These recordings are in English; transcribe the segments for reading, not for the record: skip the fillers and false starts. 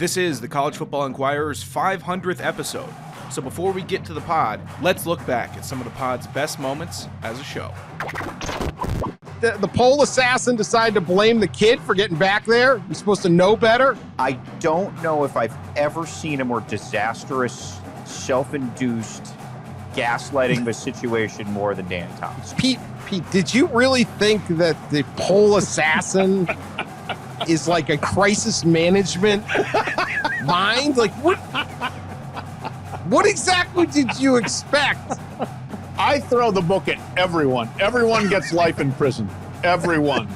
This is the College Football Inquirer's 500th episode. So before we get to the pod, let's look back at some of the pod's best moments as a show. The pole assassin decided to blame the kid for getting back there. He's supposed to know better. I don't know if I've ever seen a more disastrous, self-induced gaslighting of a situation more than Dan Thomas. Pete, did you really think that the pole assassin is like a crisis management mind? Like, what exactly did you expect? I throw the book at everyone. Everyone gets life in prison. Everyone.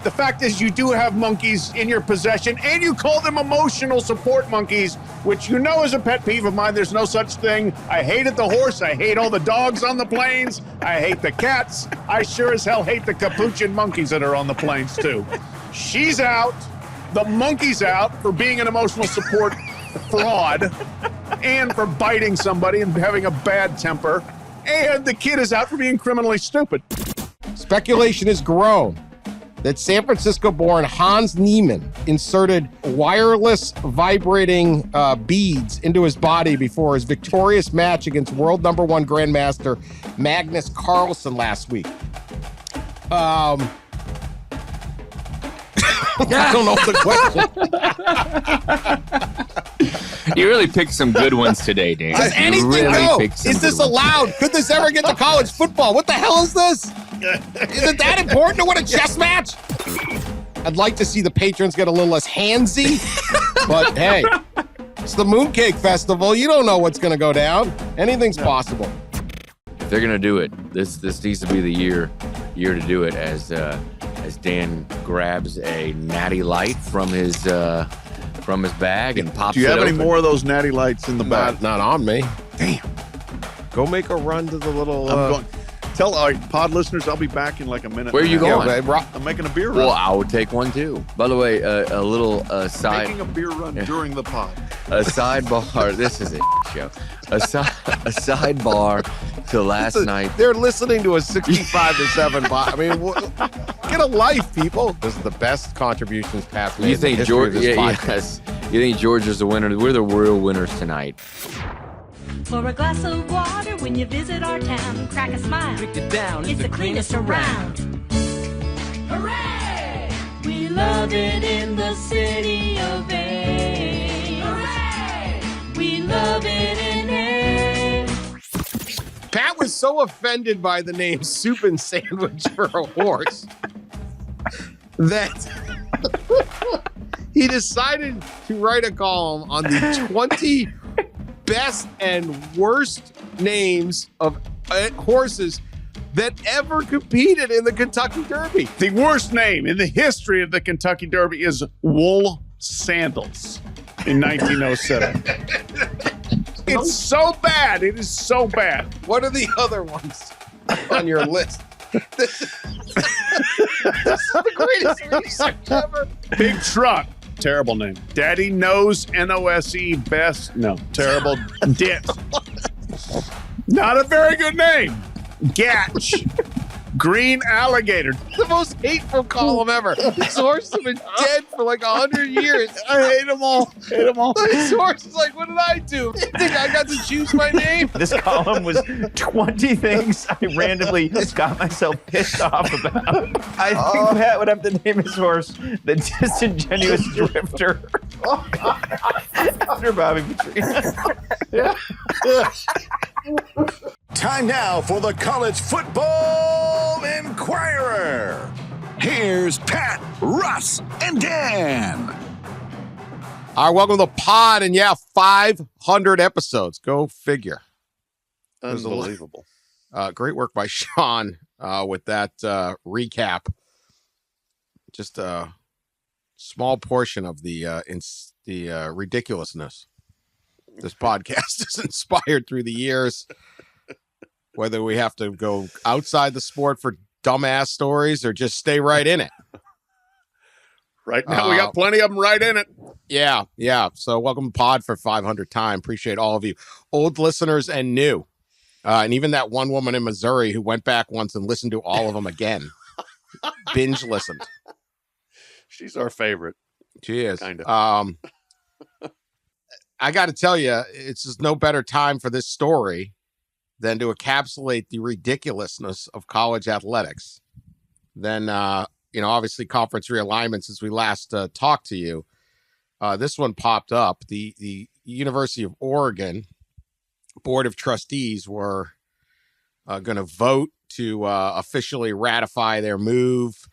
The fact is, you do have monkeys in your possession, and you call them emotional support monkeys, which you know is a pet peeve of mine. There's no such thing. I hated the horse. I hate all the dogs on the planes. I hate the cats. I sure as hell hate the capuchin monkeys that are on the planes, too. She's out. The monkey's out for being an emotional support fraud and for biting somebody and having a bad temper. And the kid is out for being criminally stupid. Speculation has grown that San Francisco-born Hans Niemann inserted wireless vibrating beads into his body before his victorious match against world number one grandmaster Magnus Carlsen last week. I don't know the question. You really picked some good ones today, Dan. Does anything go? Is this allowed? Could this ever get to college football? What the hell is this? Is it that important to win a chess match? I'd like to see the patrons get a little less handsy, but hey, it's the Mooncake Festival. You don't know what's going to go down. Anything's possible. If they're gonna do it, this needs to be the year to do it. As Dan grabs a Natty Light from his bag and pops it. Do you have any open. more of those Natty Lights in the bag? Not on me. Damn. Go make a run to the little... I'm going. Tell our pod listeners I'll be back in like a minute. Where are you going? I'm making a beer run. Well, I would take one too. By the way, a little side. Making a beer run during the pod. A sidebar. This is a show. A sidebar to last night. They're listening to a 65 to 7. I mean, get a life, people. This is the best contributions past. You think George? Yes. You think George is the winner? We're the real winners tonight. For a glass of water when you visit our town, crack a smile. Drink it down. It's the cleanest around. Hooray! We love it in the city of A. Hooray! We love it in A. Pat was so offended by the name Soup and Sandwich for a horse that he decided to write a column on the 20 best and worst names of horses that ever competed in the Kentucky Derby. The worst name in the history of the Kentucky Derby is Wool Sandals in 1907. It's so bad. It is so bad. What are the other ones on your list? This is the greatest research ever. Big Truck. Terrible name. Daddy Knows, N-O-S-E, Best. No, terrible. Dit. Not a very good name. Gatch. Green Alligator. The most hateful column ever. This horse has been dead for like 100 years. I hate them all. Hate them all. This horse is like, what did I do? You think I got to choose my name? This column was 20 things I randomly got myself pissed off about. I think Pat would have to name his horse the Disingenuous Drifter. After Bobby Petrino. Yeah. Time now for the College Football Inquirer. Here's Pat, Russ, and Dan. All right, welcome to the pod, and 500 episodes. Go figure. Unbelievable. Great work by Sean with that recap. Just a small portion of the ridiculousness this podcast is inspired through the years. Whether we have to go outside the sport for dumbass stories or just stay right in it. Right now, we got plenty of them right in it. Yeah. So welcome to Pod for 500 time. Appreciate all of you. Old listeners and new. And even that one woman in Missouri who went back once and listened to all of them again. Binge listened. She's our favorite. She is. Kind of. I got to tell you, it's just no better time for this story than to encapsulate the ridiculousness of college athletics than, obviously conference realignment since we last talked to you. This one popped up. The University of Oregon Board of Trustees were going to vote to officially ratify their move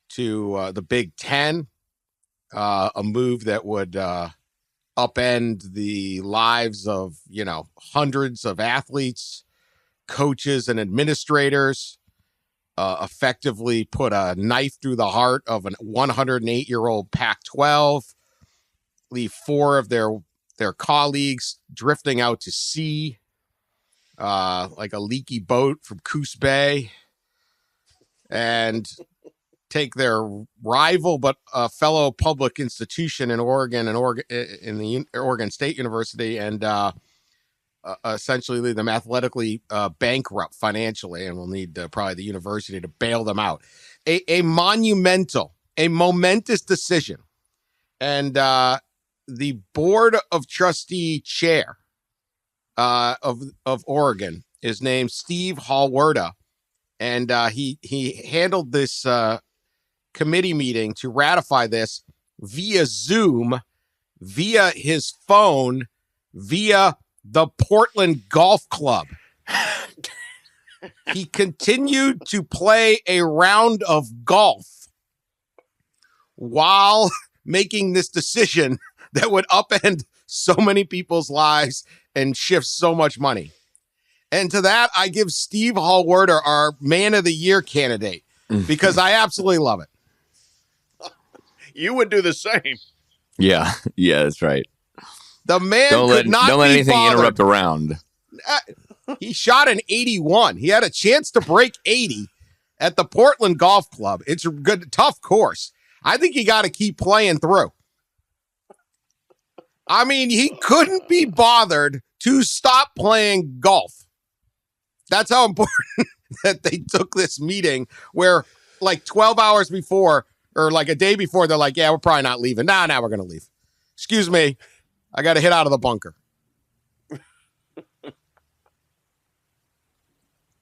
to the Big Ten, a move that would upend the lives of, hundreds of athletes, coaches, and administrators, effectively put a knife through the heart of a 108-year-old Pac-12, leave 4 of their colleagues drifting out to sea, like a leaky boat from Coos Bay, and take their rival but fellow public institution in Oregon in the Oregon State University and essentially leave them athletically bankrupt financially, and we'll need probably the university to bail them out. A momentous decision. And the Board of Trustee chair of Oregon is named Steve Hallwerda, and he handled this committee meeting to ratify this via Zoom, via his phone, via the Portland Golf Club. He continued to play a round of golf while making this decision that would upend so many people's lives and shift so much money. And to that, I give Steve Hallwerda our Man of the Year candidate because I absolutely love it. You would do the same. Yeah, that's right. The man Don't let anything bothered. interrupt a round. He shot an 81. He had a chance to break 80 at the Portland Golf Club. It's a good, tough course. I think you got to keep playing through. I mean, he couldn't be bothered to stop playing golf. That's how important that they took this meeting where like 12 hours before or like a day before, they're like, yeah, we're probably not leaving. Now we're going to leave. Excuse me. I got to hit out of the bunker.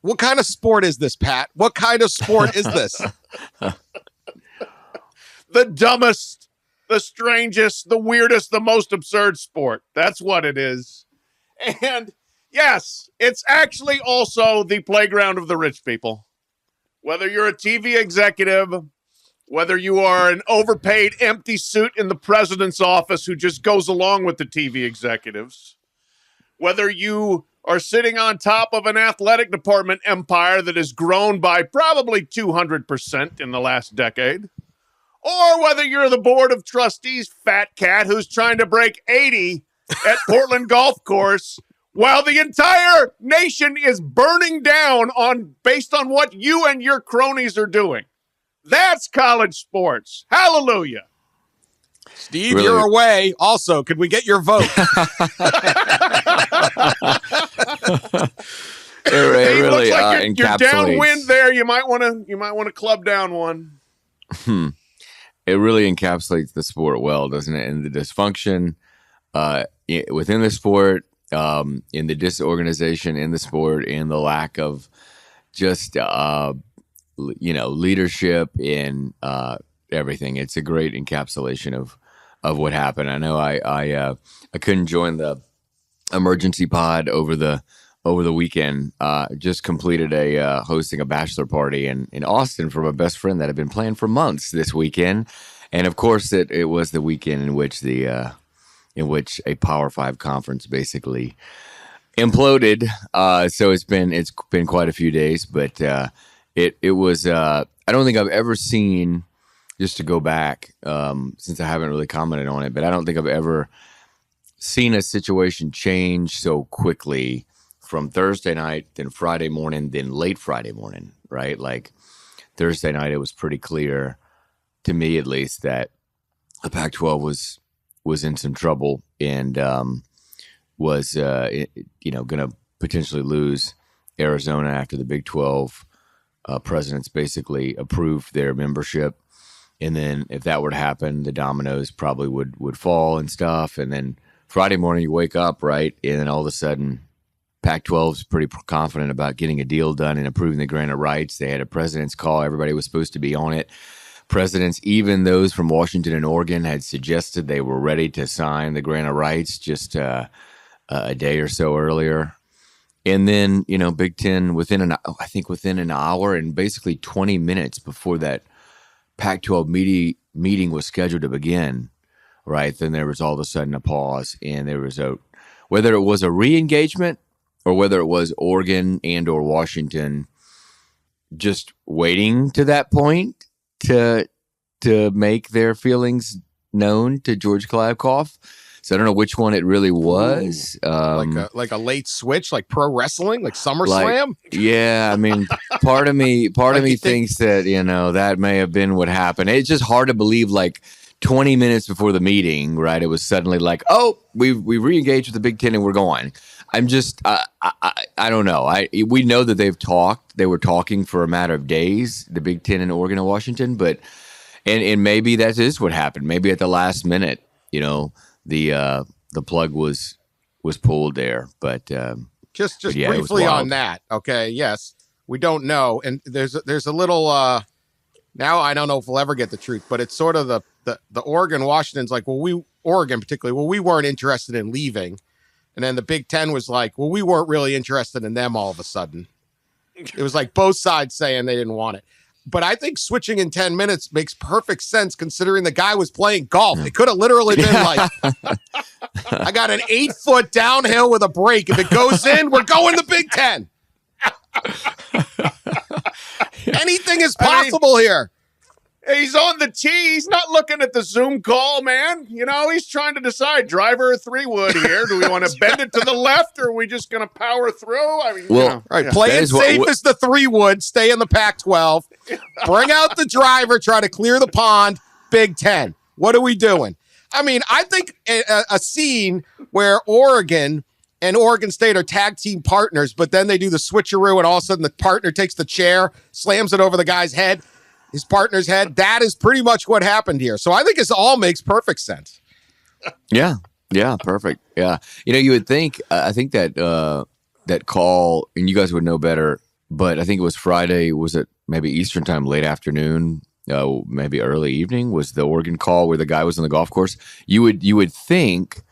What kind of sport is this, Pat? What kind of sport is this? The dumbest, the strangest, the weirdest, the most absurd sport. That's what it is. And yes, it's actually also the playground of the rich people. Whether you're a TV executive, whether you are an overpaid empty suit in the president's office who just goes along with the TV executives, whether you are sitting on top of an athletic department empire that has grown by probably 200% in the last decade, or whether you're the board of trustees fat cat who's trying to break 80 at Portland Golf Course while the entire nation is burning down based on what you and your cronies are doing. That's college sports. Hallelujah. Steve, really? You're away. Also, could we get your vote? It really looks like you're encapsulates. downwind there. You might want to club down one. It really encapsulates the sport well, doesn't it? And the dysfunction within the sport, in the disorganization in the sport, and the lack of just leadership in everything. It's a great encapsulation of what happened. I know I couldn't join the emergency pod over the weekend. Just completed hosting a bachelor party in Austin for my best friend that had been planned for months this weekend, and of course it was the weekend in which a Power 5 conference basically imploded. So it's been quite a few days, but it was. I don't think I've ever seen. Just to go back, since I haven't really commented on it, but I don't think I've ever seen a situation change so quickly from Thursday night, then Friday morning, then late Friday morning, right? Like Thursday night, it was pretty clear to me, at least, that the Pac-12 was in some trouble and was going to potentially lose Arizona after the Big 12 presidents basically approved their membership. And then if that were to happen, the dominoes probably would fall and stuff. And then Friday morning you wake up, right? And then all of a sudden, Pac-12 is pretty confident about getting a deal done and approving the grant of rights. They had a president's call. Everybody was supposed to be on it. Presidents, even those from Washington and Oregon, had suggested they were ready to sign the grant of rights just a day or so earlier. And then, Big Ten within an hour and basically 20 minutes before that Pac-12 meeting was scheduled to begin, right? Then there was all of a sudden a pause, and there was whether it was a re-engagement or whether it was Oregon and or Washington just waiting to that point to make their feelings known to George Kliavkoff. So I don't know which one it really was. Like a late switch, like pro wrestling, like SummerSlam. Yeah, I mean, part of me thinks that that may have been what happened. It's just hard to believe. Like 20 minutes before the meeting, right? It was suddenly like, oh, we re-engaged with the Big Ten and we're going. I'm just, I don't know. We know that they've talked. They were talking for a matter of days, the Big Ten and Oregon and Washington, but and maybe that is what happened. Maybe at the last minute, the plug was pulled there, but just yeah, briefly on that. Okay, yes, we don't know, and there's a little. Now I don't know if we'll ever get the truth, but it's sort of the Oregon Washington's like, well, Oregon particularly, we weren't interested in leaving, and then the Big Ten was like, well, we weren't really interested in them all of a sudden. It was like both sides saying they didn't want it. But I think switching in 10 minutes makes perfect sense considering the guy was playing golf. It could have literally been like, I got an 8-foot downhill with a break. If it goes in, we're going to Big Ten. Anything is possible here. He's on the tee. He's not looking at the Zoom call, man. He's trying to decide driver or 3-wood here. Do we want to bend it to the left, or are we just going to power through? I mean, right. Play it safe as the 3-wood. Stay in the Pac-12. Bring out the driver. Try to clear the pond. Big Ten. What are we doing? I mean, I think a scene where Oregon and Oregon State are tag team partners, but then they do the switcheroo, and all of a sudden the partner takes the chair, slams it over the guy's head. His partner's head. That is pretty much what happened here. So I think this all makes perfect sense. Yeah, perfect. Yeah, you would think. I think that that call, and you guys would know better, but I think it was Friday. Was it maybe Eastern time, late afternoon, maybe early evening? Was the Oregon call where the guy was on the golf course? You would think,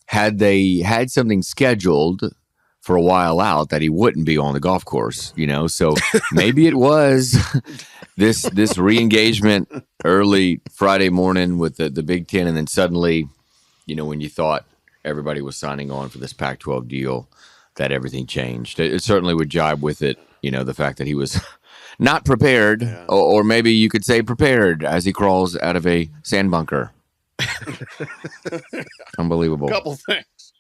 had they had something scheduled for a while out, that he wouldn't be on the golf course, so maybe it was this re-engagement early Friday morning with the Big Ten, and then suddenly, when you thought everybody was signing on for this Pac-12 deal, that everything changed. It certainly would jibe with it, the fact that he was not prepared, or maybe you could say prepared, as he crawls out of a sand bunker. Unbelievable. Couple things.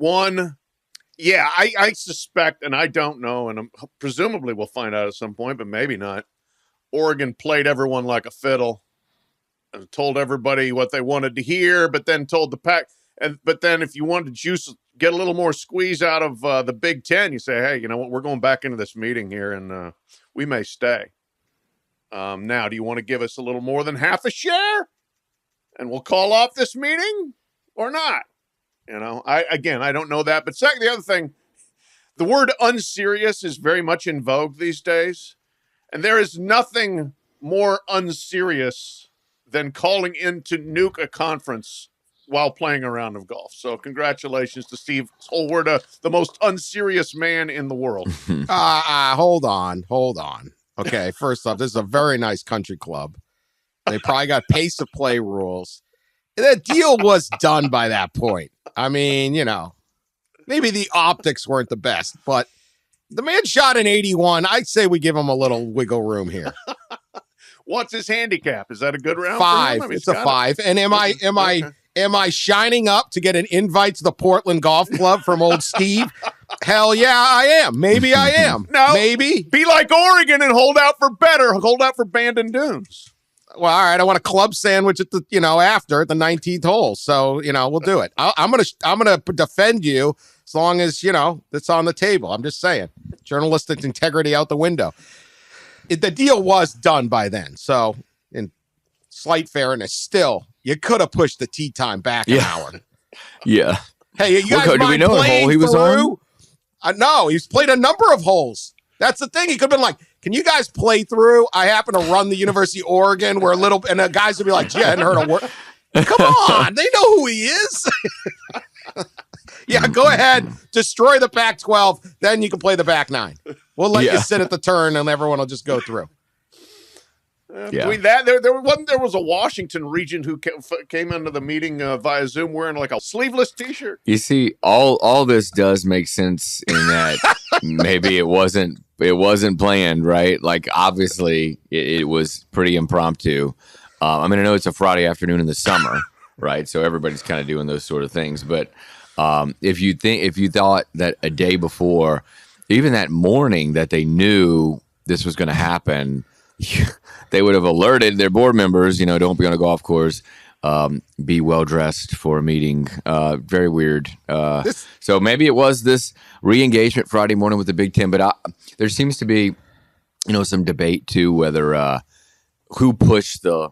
One, I suspect, and I don't know, and presumably we'll find out at some point, but maybe not. Oregon played everyone like a fiddle and told everybody what they wanted to hear, but then told the Pac. But then if you wanted to get a little more squeeze out of the Big Ten, you say, hey, you know what? We're going back into this meeting here, and we may stay. Now, do you want to give us a little more than half a share? And we'll call off this meeting or not? I don't know that. But second, the other thing, the word unserious is very much in vogue these days. And there is nothing more unserious than calling in to nuke a conference while playing a round of golf. So congratulations to Steve Holward, the most unserious man in the world. Hold on. Okay, first off, this is a very nice country club. They probably got pace of play rules. That deal was done by that point. I mean, maybe the optics weren't the best, but the man shot an 81. I'd say we give him a little wiggle room here. What's his handicap? Is that a good round? 5. It's a 5. And am I shining up to get an invite to the Portland Golf Club from old Steve? Hell yeah, I am. Maybe I am. No, maybe. Be like Oregon and hold out for better. Hold out for Bandon Dunes. Well, all right. I want a club sandwich at the, after the 19th hole. So, we'll do it. I'm gonna defend you as long as it's on the table. I'm just saying, journalistic integrity out the window. The deal was done by then. So, in slight fairness, still, You could have pushed the tea time back an hour. Yeah. Hey, you guys do we mind know what playing hole he was through? No, he's played a number of holes. That's the thing. He could have been like, can you guys play through? I happen to run the University of Oregon where and the guys would be like, gee, I hadn't heard a word. Come on. They know who he is. Yeah, go ahead. Destroy the Pac-12. Then you can play the back nine. We'll let you sit at the turn and everyone will just go through. Between that, there was a Washington regent who came into the meeting via Zoom wearing like a sleeveless T-shirt. You see, all this does make sense in that maybe it wasn't planned, right? Like obviously it was pretty impromptu. I mean, I know it's a Friday afternoon in the summer, right? So everybody's kind of doing those sort of things. But if you thought that a day before, even that morning that they knew this was going to happen, they would have alerted their board members, don't be on a golf course, be well dressed for a meeting. Very weird. So maybe it was this re-engagement Friday morning with the Big Ten, but there seems to be, some debate too, whether who pushed the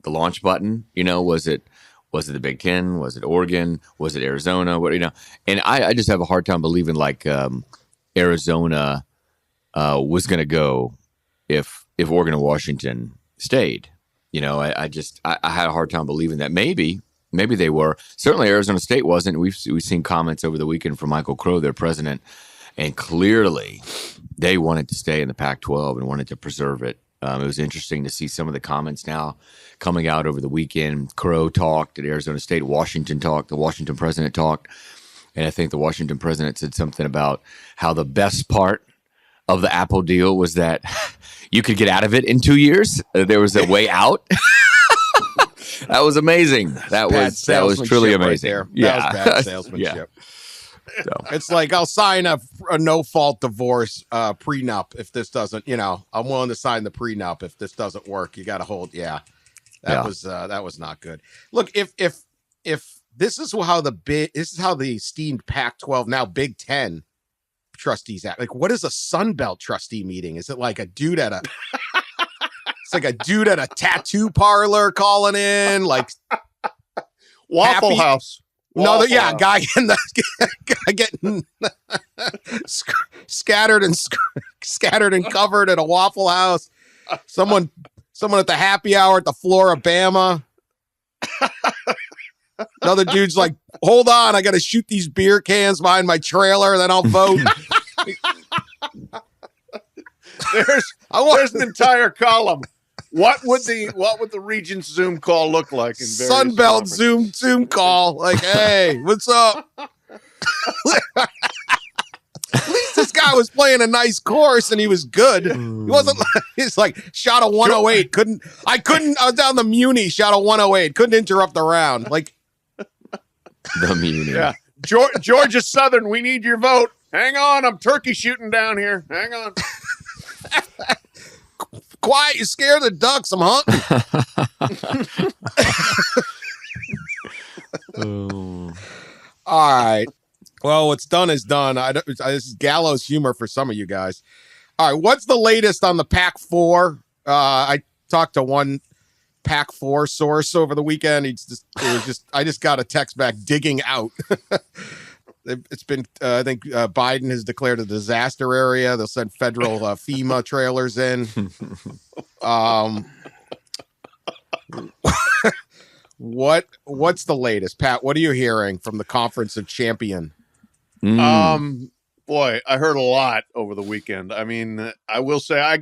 launch button. Was it the Big Ten? Was it Oregon? Was it Arizona? And I just have a hard time believing like Arizona was going to go if Oregon and Washington stayed. I had a hard time believing that. Maybe they were. Certainly Arizona State wasn't. We've seen comments over the weekend from Michael Crow, their president, and clearly they wanted to stay in the Pac-12 and wanted to preserve it. It was interesting to see some of the comments now coming out over the weekend. Crow talked at Arizona State. Washington talked. The Washington president talked. And I think the Washington president said something about how the best part of the Apple deal was that you could get out of it in 2 years. There was a way out. That was amazing. That was truly amazing. Right there. That was bad salesmanship. So. It's like I'll sign a no-fault divorce prenup if this doesn't. I'm willing to sign the prenup if this doesn't work. You got to hold. That was not good. Look, if this is how the esteemed Pac-12 now Big Ten trustees act. Like, what is a Sun Belt trustee meeting? Is it like a dude at a? It's like a dude at a tattoo parlor calling in, like Waffle House. No, guy getting scattered and covered at a Waffle House. Someone at the happy hour at the Floribama. Another dude's like, hold on, I got to shoot these beer cans behind my trailer, then I'll vote. There's an entire column. What would the Regents Zoom call look like? In Sunbelt Zoom call. Like, hey, what's up? At least this guy was playing a nice course and he was good. He wasn't. He's like shot a 108. I was down the Muni. Shot a 108. Couldn't interrupt the round. Like the Muni. Yeah. Georgia Southern. We need your vote. Hang on. I'm turkey shooting down here. Hang on. Quiet, you scare the ducks. I'm hunting. All right. Well, what's done is done. This is gallows humor for some of you guys. All right. What's the latest on the Pac-4? I talked to one Pac-4 source over the weekend. I just got a text back digging out. It's been, I think Biden has declared a disaster area. They'll send federal FEMA trailers in. What's the latest, Pat? What are you hearing from the Conference of Champion? Boy, I heard a lot over the weekend. I mean, I will say I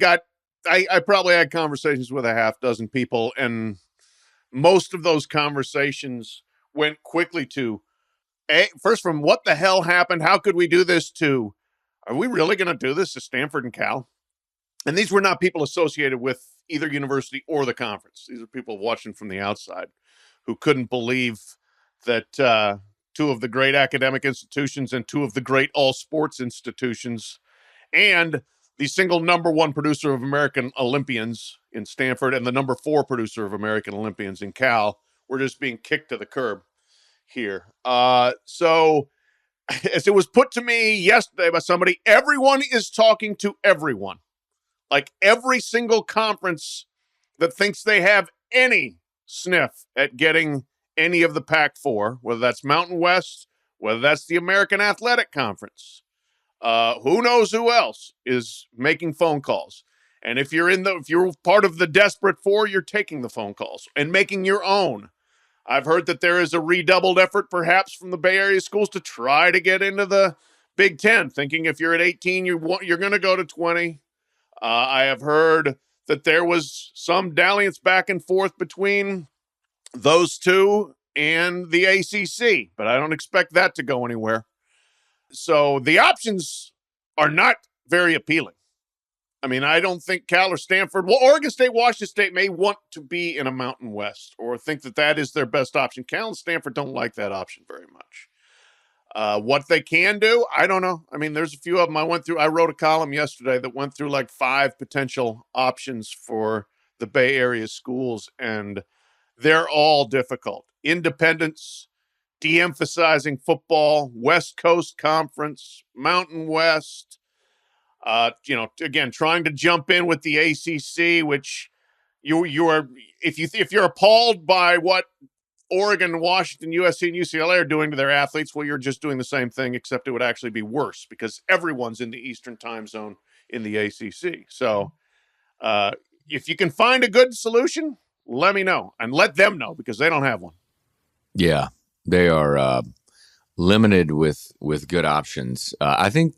probably had conversations with a half dozen people, and most of those conversations went quickly to, first from what the hell happened? How could we do this to, are we really going to do this to Stanford and Cal? And these were not people associated with either university or the conference. These are people watching from the outside who couldn't believe that two of the great academic institutions and two of the great all sports institutions and the single number one producer of American Olympians in Stanford and the number 4 producer of American Olympians in Cal were just being kicked to the curb here. So as it was put to me yesterday by somebody, everyone is talking to everyone. Like every single conference that thinks they have any sniff at getting any of the Pac-4, whether that's Mountain West, whether that's the American Athletic Conference. Who knows who else is making phone calls? And if you're part of the desperate four, you're taking the phone calls and making your own. I've heard that there is a redoubled effort, perhaps, from the Bay Area schools to try to get into the Big Ten, thinking if you're at 18, you're going to go to 20. I have heard that there was some dalliance back and forth between those two and the ACC, but I don't expect that to go anywhere. So the options are not very appealing. I mean, I don't think Cal or Stanford, well, Oregon State, Washington State may want to be in a Mountain West or think that that is their best option. Cal and Stanford don't like that option very much. What they can do, I don't know. I mean, there's a few of them I wrote a column yesterday that went through like 5 potential options for the Bay Area schools, and they're all difficult. Independence, de-emphasizing football, West Coast Conference, Mountain West, again, trying to jump in with the ACC, which if you're appalled by what Oregon, Washington, USC, and UCLA are doing to their athletes, well, you're just doing the same thing, except it would actually be worse because everyone's in the Eastern time zone in the ACC. So if you can find a good solution, let me know and let them know because they don't have one. Yeah, they are limited with good options. I think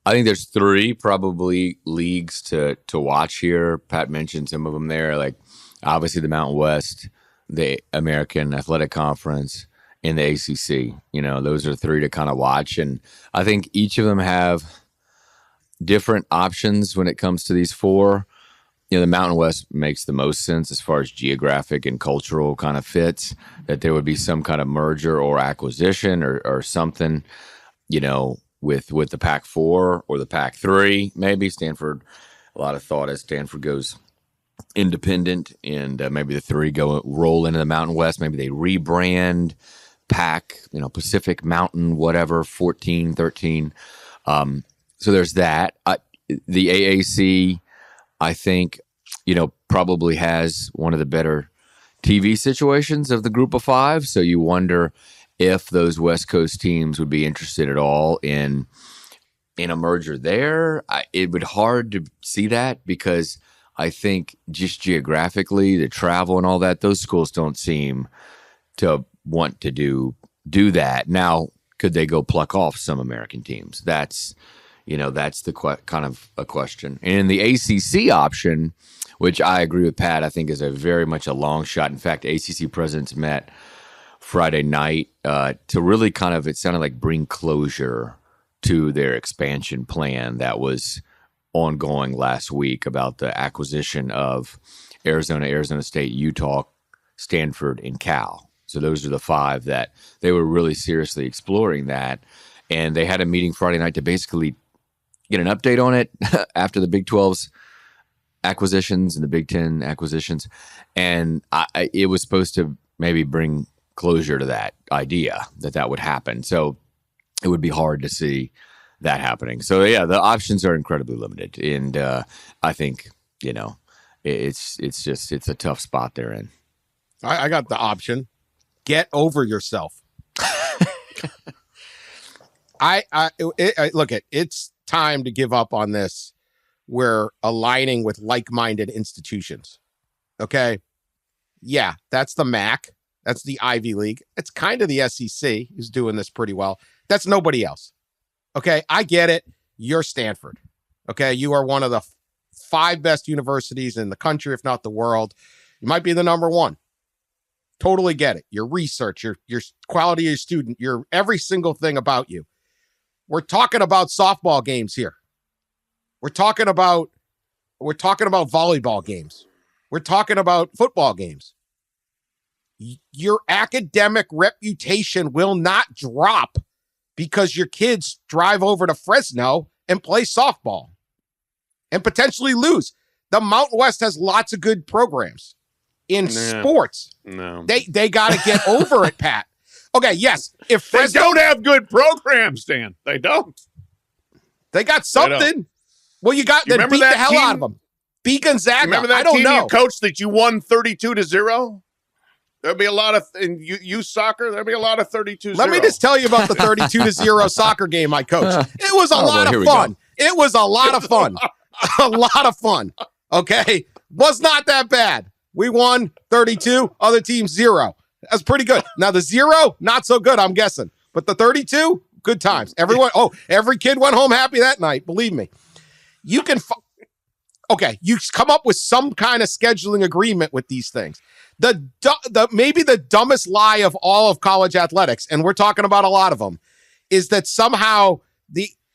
there's 3 probably leagues to watch here. Pat mentioned some of them there, like obviously the Mountain West, the American Athletic Conference, and the ACC. Those are 3 to kind of watch. And I think each of them have different options when it comes to these 4. The Mountain West makes the most sense as far as geographic and cultural kind of fits, that there would be some kind of merger or acquisition or something, with the Pac-4 or the Pac-3, maybe. Stanford, a lot of thought as Stanford goes independent and maybe the 3 roll into the Mountain West. Maybe they rebrand Pacific Mountain, whatever, 14, 13. So there's that. The AAC, I think, probably has one of the better TV situations of the group of 5. So you wonder if those West Coast teams would be interested at all in a merger there. It would be hard to see that because I think just geographically, the travel and all that, those schools don't seem to want to do that. Now, could they go pluck off some American teams? That's the kind of a question. And in the ACC option, which I agree with Pat, I think is a very much a long shot. In fact, ACC presidents met Friday night to really kind of, it sounded like, bring closure to their expansion plan that was ongoing last week about the acquisition of Arizona State, Utah, Stanford, and Cal. So those are the 5 that they were really seriously exploring that. And they had a meeting Friday night to basically get an update on it after the Big 12's acquisitions and the Big 10 acquisitions. And it was supposed to maybe bring closure to that idea that would happen. So it would be hard to see that happening. So yeah, the options are incredibly limited. And I think, it's a tough spot they're in. I got the option. Get over yourself. Look, it's time to give up on this. We're aligning with like-minded institutions. Okay. Yeah, that's the MAC. That's the Ivy League. It's kind of the SEC who's doing this pretty well. That's nobody else. Okay. I get it. You're Stanford. Okay. You are one of the 5 best universities in the country, if not the world. You might be the number 1. Totally get it. Your research, your quality of your student, your every single thing about you. We're talking about softball games here. We're talking about volleyball games. We're talking about football games. Your academic reputation will not drop because your kids drive over to Fresno and play softball and potentially lose. The Mountain West has lots of good programs in sports. No. They got to get over it, Pat. Okay, yes. If Fresno, they don't have good programs, Dan. They don't. They got something. Well, you beat the hell out of them. Beat Gonzaga. Remember that I don't team know. you coached that you won 32-0? There'll be a lot of in youth soccer. There'll be a lot of 32-0. Let me just tell you about the 32-0 soccer game I coached. It was a lot of fun. It was a lot of fun. A lot of fun. Okay, was not that bad. We won 32. Other teams 0. That's pretty good. Now the 0, not so good. I'm guessing, but the 32, good times. Every kid went home happy that night. Believe me. You can. You come up with some kind of scheduling agreement with these things. Maybe the dumbest lie of all of college athletics, and we're talking about a lot of them, is that somehow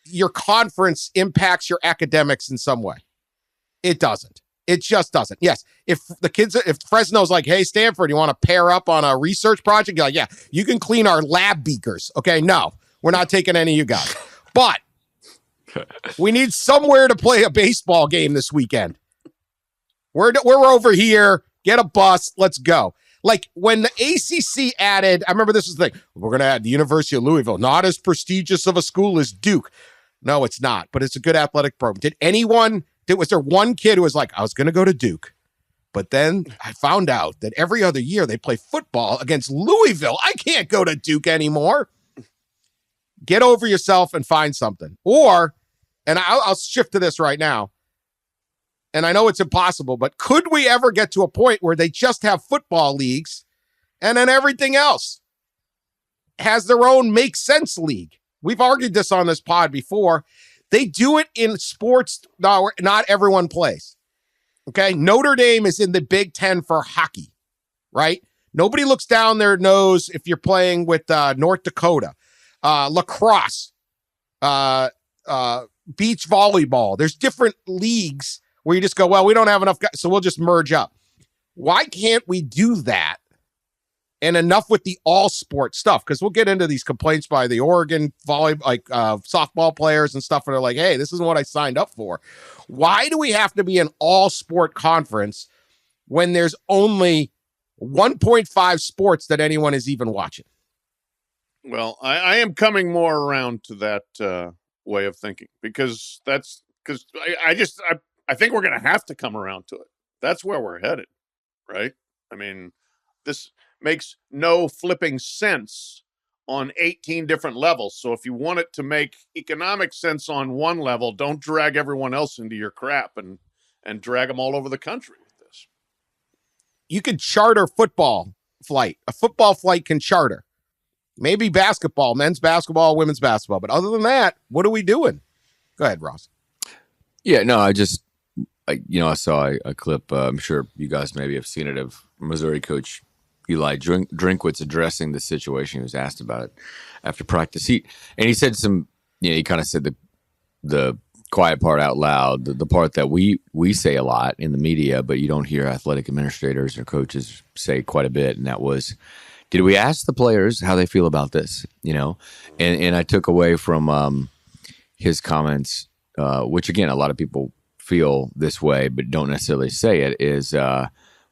your conference impacts your academics in some way. It doesn't. It just doesn't. Yes, if Fresno's like, hey, Stanford, you want to pair up on a research project? You're like, yeah, you can clean our lab beakers. Okay, no, we're not taking any of you guys. But we need somewhere to play a baseball game this weekend. We're over here. Get a bus. Let's go. Like when the ACC added, I remember this was the thing. We're going to add the University of Louisville. Not as prestigious of a school as Duke. No, it's not. But it's a good athletic program. Was there one kid who was like, I was going to go to Duke, but then I found out that every other year they play football against Louisville. I can't go to Duke anymore. Get over yourself and find something. And I'll shift to this right now. And I know it's impossible, but could we ever get to a point where they just have football leagues and then everything else has their own make sense league? We've argued this on this pod before. They do it in sports. No, not everyone plays. Okay. Notre Dame is in the Big Ten for hockey, right? Nobody looks down their nose if you're playing with North Dakota, lacrosse, beach volleyball. There's different leagues where you just go, well, we don't have enough guys, so we'll just merge up. Why can't we do that? And enough with the all sport stuff, because we'll get into these complaints by the Oregon softball players and stuff, and they're like, hey, this isn't what I signed up for. Why do we have to be an all sport conference when there's only 1.5 sports that anyone is even watching? Well, I am coming more around to that way of thinking, because I think we're going to have to come around to it. That's where we're headed, right? I mean, this makes no flipping sense on 18 different levels. So if you want it to make economic sense on one level, don't drag everyone else into your crap and drag them all over the country with this. You could charter football flight. A football flight can charter. Maybe basketball, men's basketball, women's basketball. But other than that, what are we doing? Go ahead, Ross. Yeah, no, I saw a clip. I'm sure you guys maybe have seen it, of Missouri coach Eli Drinkwitz addressing the situation. He was asked about it after practice. He said he kind of said the quiet part out loud, the part that we say a lot in the media, but you don't hear athletic administrators or coaches say quite a bit. And that was, did we ask the players how they feel about this? And I took away from his comments, which again, a lot of people feel this way, but don't necessarily say it, is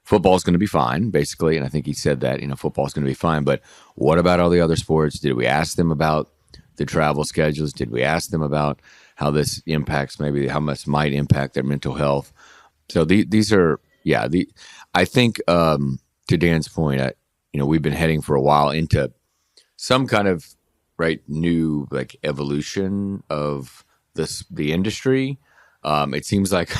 football's going to be fine, basically. And I think he said that, football's going to be fine. But what about all the other sports? Did we ask them about the travel schedules? Did we ask them about how this impacts, maybe how much might impact their mental health? So these are, I think to Dan's point, we've been heading for a while into some kind of new evolution of the industry. It seems like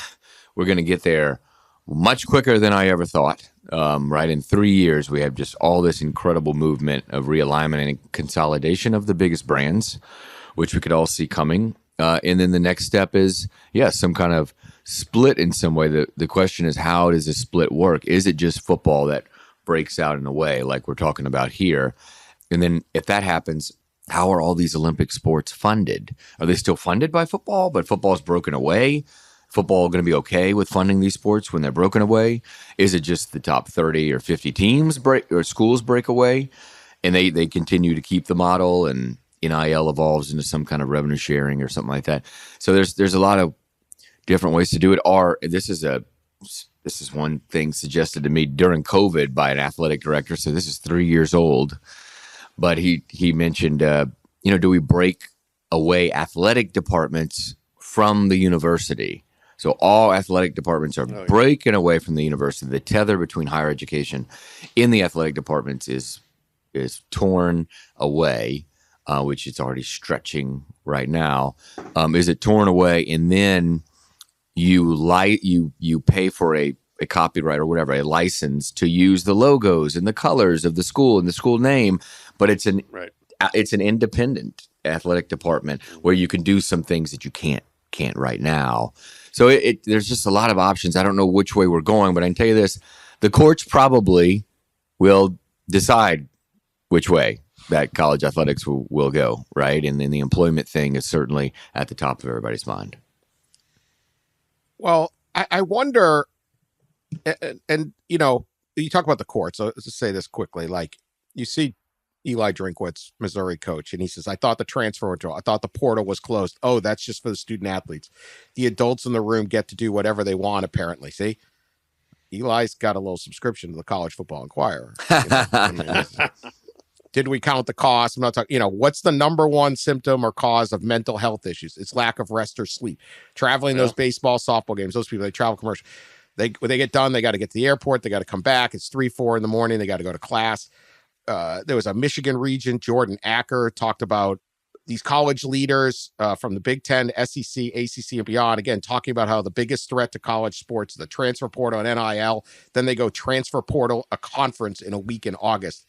we're going to get there much quicker than I ever thought. In 3 years, we have just all this incredible movement of realignment and consolidation of the biggest brands, which we could all see coming. And then the next step is, some kind of split in some way. The question is, how does a split work? Is it just football that breaks out in a way like we're talking about here? And then if that happens, how are all these Olympic sports funded? Are they still funded by football, but football is broken away? Football going to be okay with funding these sports when they're broken away? Is it just the top 30 or 50 teams or schools break away and they continue to keep the model and NIL evolves into some kind of revenue sharing or something like that? So there's a lot of different ways to do it. This is one thing suggested to me during COVID by an athletic director. So this is 3 years old, but he mentioned, do we break away athletic departments from the university? So all athletic departments are breaking away from the university. The tether between higher education in the athletic departments is torn away, which it's already stretching right now. Is it torn away, and then you pay for a copyright or whatever, a license to use the logos and the colors of the school and the school name, but it's an independent athletic department where you can do some things that you can't right now. So there's just a lot of options. I don't know which way we're going, but I can tell you this: the courts probably will decide which way that college athletics will go, right? And then the employment thing is certainly at the top of everybody's mind. Well, I wonder, and you know, you talk about the courts. So let's just say this quickly. Like, you see Eli Drinkwitz, Missouri coach, and he says, I thought the transfer withdrawal, I thought the portal was closed. Oh, that's just for the student athletes. The adults in the room get to do whatever they want, apparently. See? Eli's got a little subscription to the College Football Inquirer. Did we count the cost? I'm not talking, what's the number one symptom or cause of mental health issues? It's lack of rest or sleep. Traveling those baseball, softball games, those people, they travel commercial. When they get done, they got to get to the airport. They got to come back. It's 3-4 in the morning. They got to go to class. There was a Michigan regent, Jordan Acker, talked about these college leaders from the Big Ten, SEC, ACC, and beyond. Again, talking about how the biggest threat to college sports is the transfer portal and NIL. Then they go transfer portal, a conference in a week in August.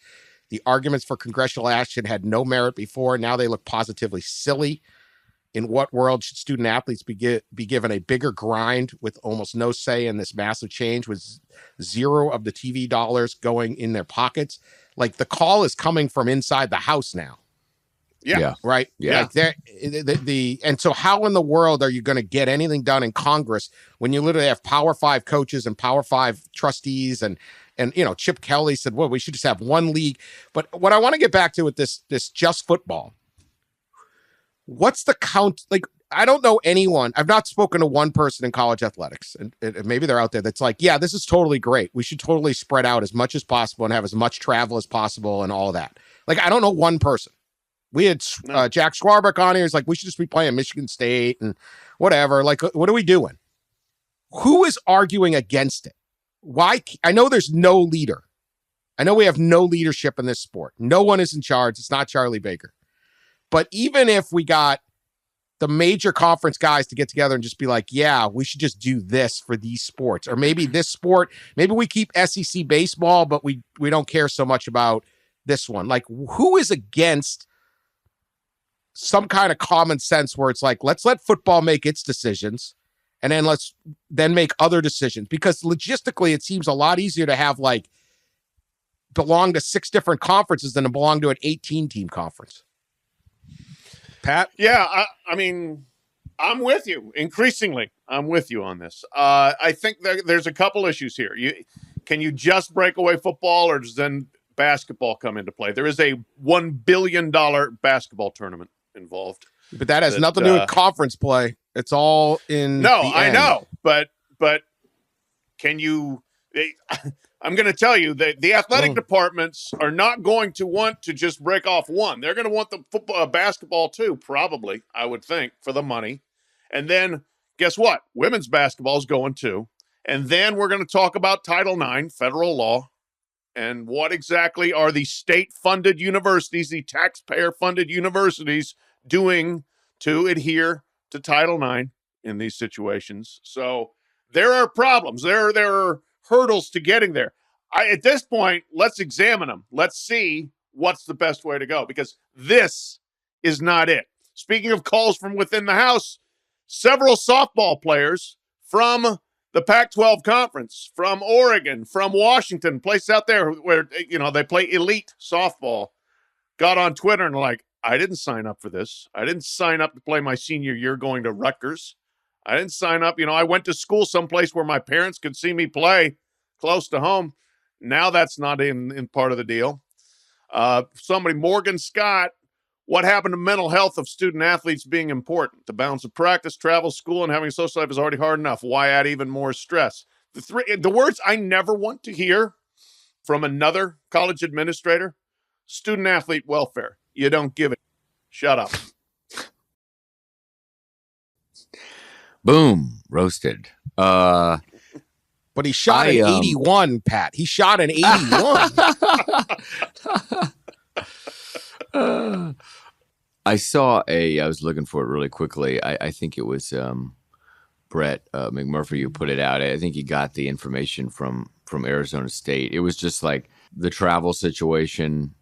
The arguments for congressional action had no merit before. Now they look positively silly. In what world should student athletes be given a bigger grind with almost no say in this massive change, with zero of the TV dollars going in their pockets? Like, the call is coming from inside the house now. Yeah. Right. Yeah. Like and so how in the world are you going to get anything done in Congress when you literally have Power 5 coaches and Power 5 trustees and Chip Kelly said, well, we should just have one league. But what I want to get back to with this just football, what's the count? Like, I don't know anyone. I've not spoken to one person in college athletics, and maybe they're out there that's like, yeah, this is totally great. We should totally spread out as much as possible and have as much travel as possible and all of that. Like, I don't know one person. We had Jack Schwarbrick on here. He's like, we should just be playing Michigan State and whatever. Like, what are we doing? Who is arguing against it? Why? I know there's no leader. I know we have no leadership in this sport. No one is in charge. It's not Charlie Baker. But even if we got the major conference guys to get together and just be like, yeah, we should just do this for these sports. Or maybe this sport, maybe we keep SEC baseball, but we don't care so much about this one. Like, who is against some kind of common sense where it's like, let's let football make its decisions, and then let's then make other decisions? Because logistically, it seems a lot easier to have like belong to 6 different conferences than to belong to an 18-team conference. Pat? Yeah, I mean, I'm with you. Increasingly, I'm with you on this. I think there's a couple issues here. Can you just break away football, or does then basketball come into play? There is a $1 billion basketball tournament involved. But that has nothing to do with conference play. It's all in I know. But can you I'm going to tell you that the athletic departments are not going to want to just break off one. They're going to want the football, basketball too, probably, I would think, for the money. And then guess what? Women's basketball is going too. And then we're going to talk about Title IX, federal law, and what exactly are the state-funded universities, the taxpayer-funded universities, doing to adhere to Title IX in these situations. So there are problems. There are hurdles to getting there. At this point, let's examine them. Let's see what's the best way to go, because this is not it. Speaking of calls from within the house, several softball players from the Pac-12 conference, from Oregon, from Washington, place out there where, they play elite softball, got on Twitter and like, I didn't sign up for this. I didn't sign up to play my senior year going to Rutgers. I didn't sign up. I went to school someplace where my parents could see me play close to home. Now that's not in part of the deal. Morgan Scott, what happened to mental health of student athletes being important? The balance of practice, travel, school, and having a social life is already hard enough. Why add even more stress? The words I never want to hear from another college administrator: student athlete welfare. You don't give it. Shut up. Boom, roasted. But he shot an 81, Pat. He shot an 81. I was looking for it really quickly. I think it was Brett McMurphy who put it out. I think he got the information from Arizona State. It was just like the travel situation.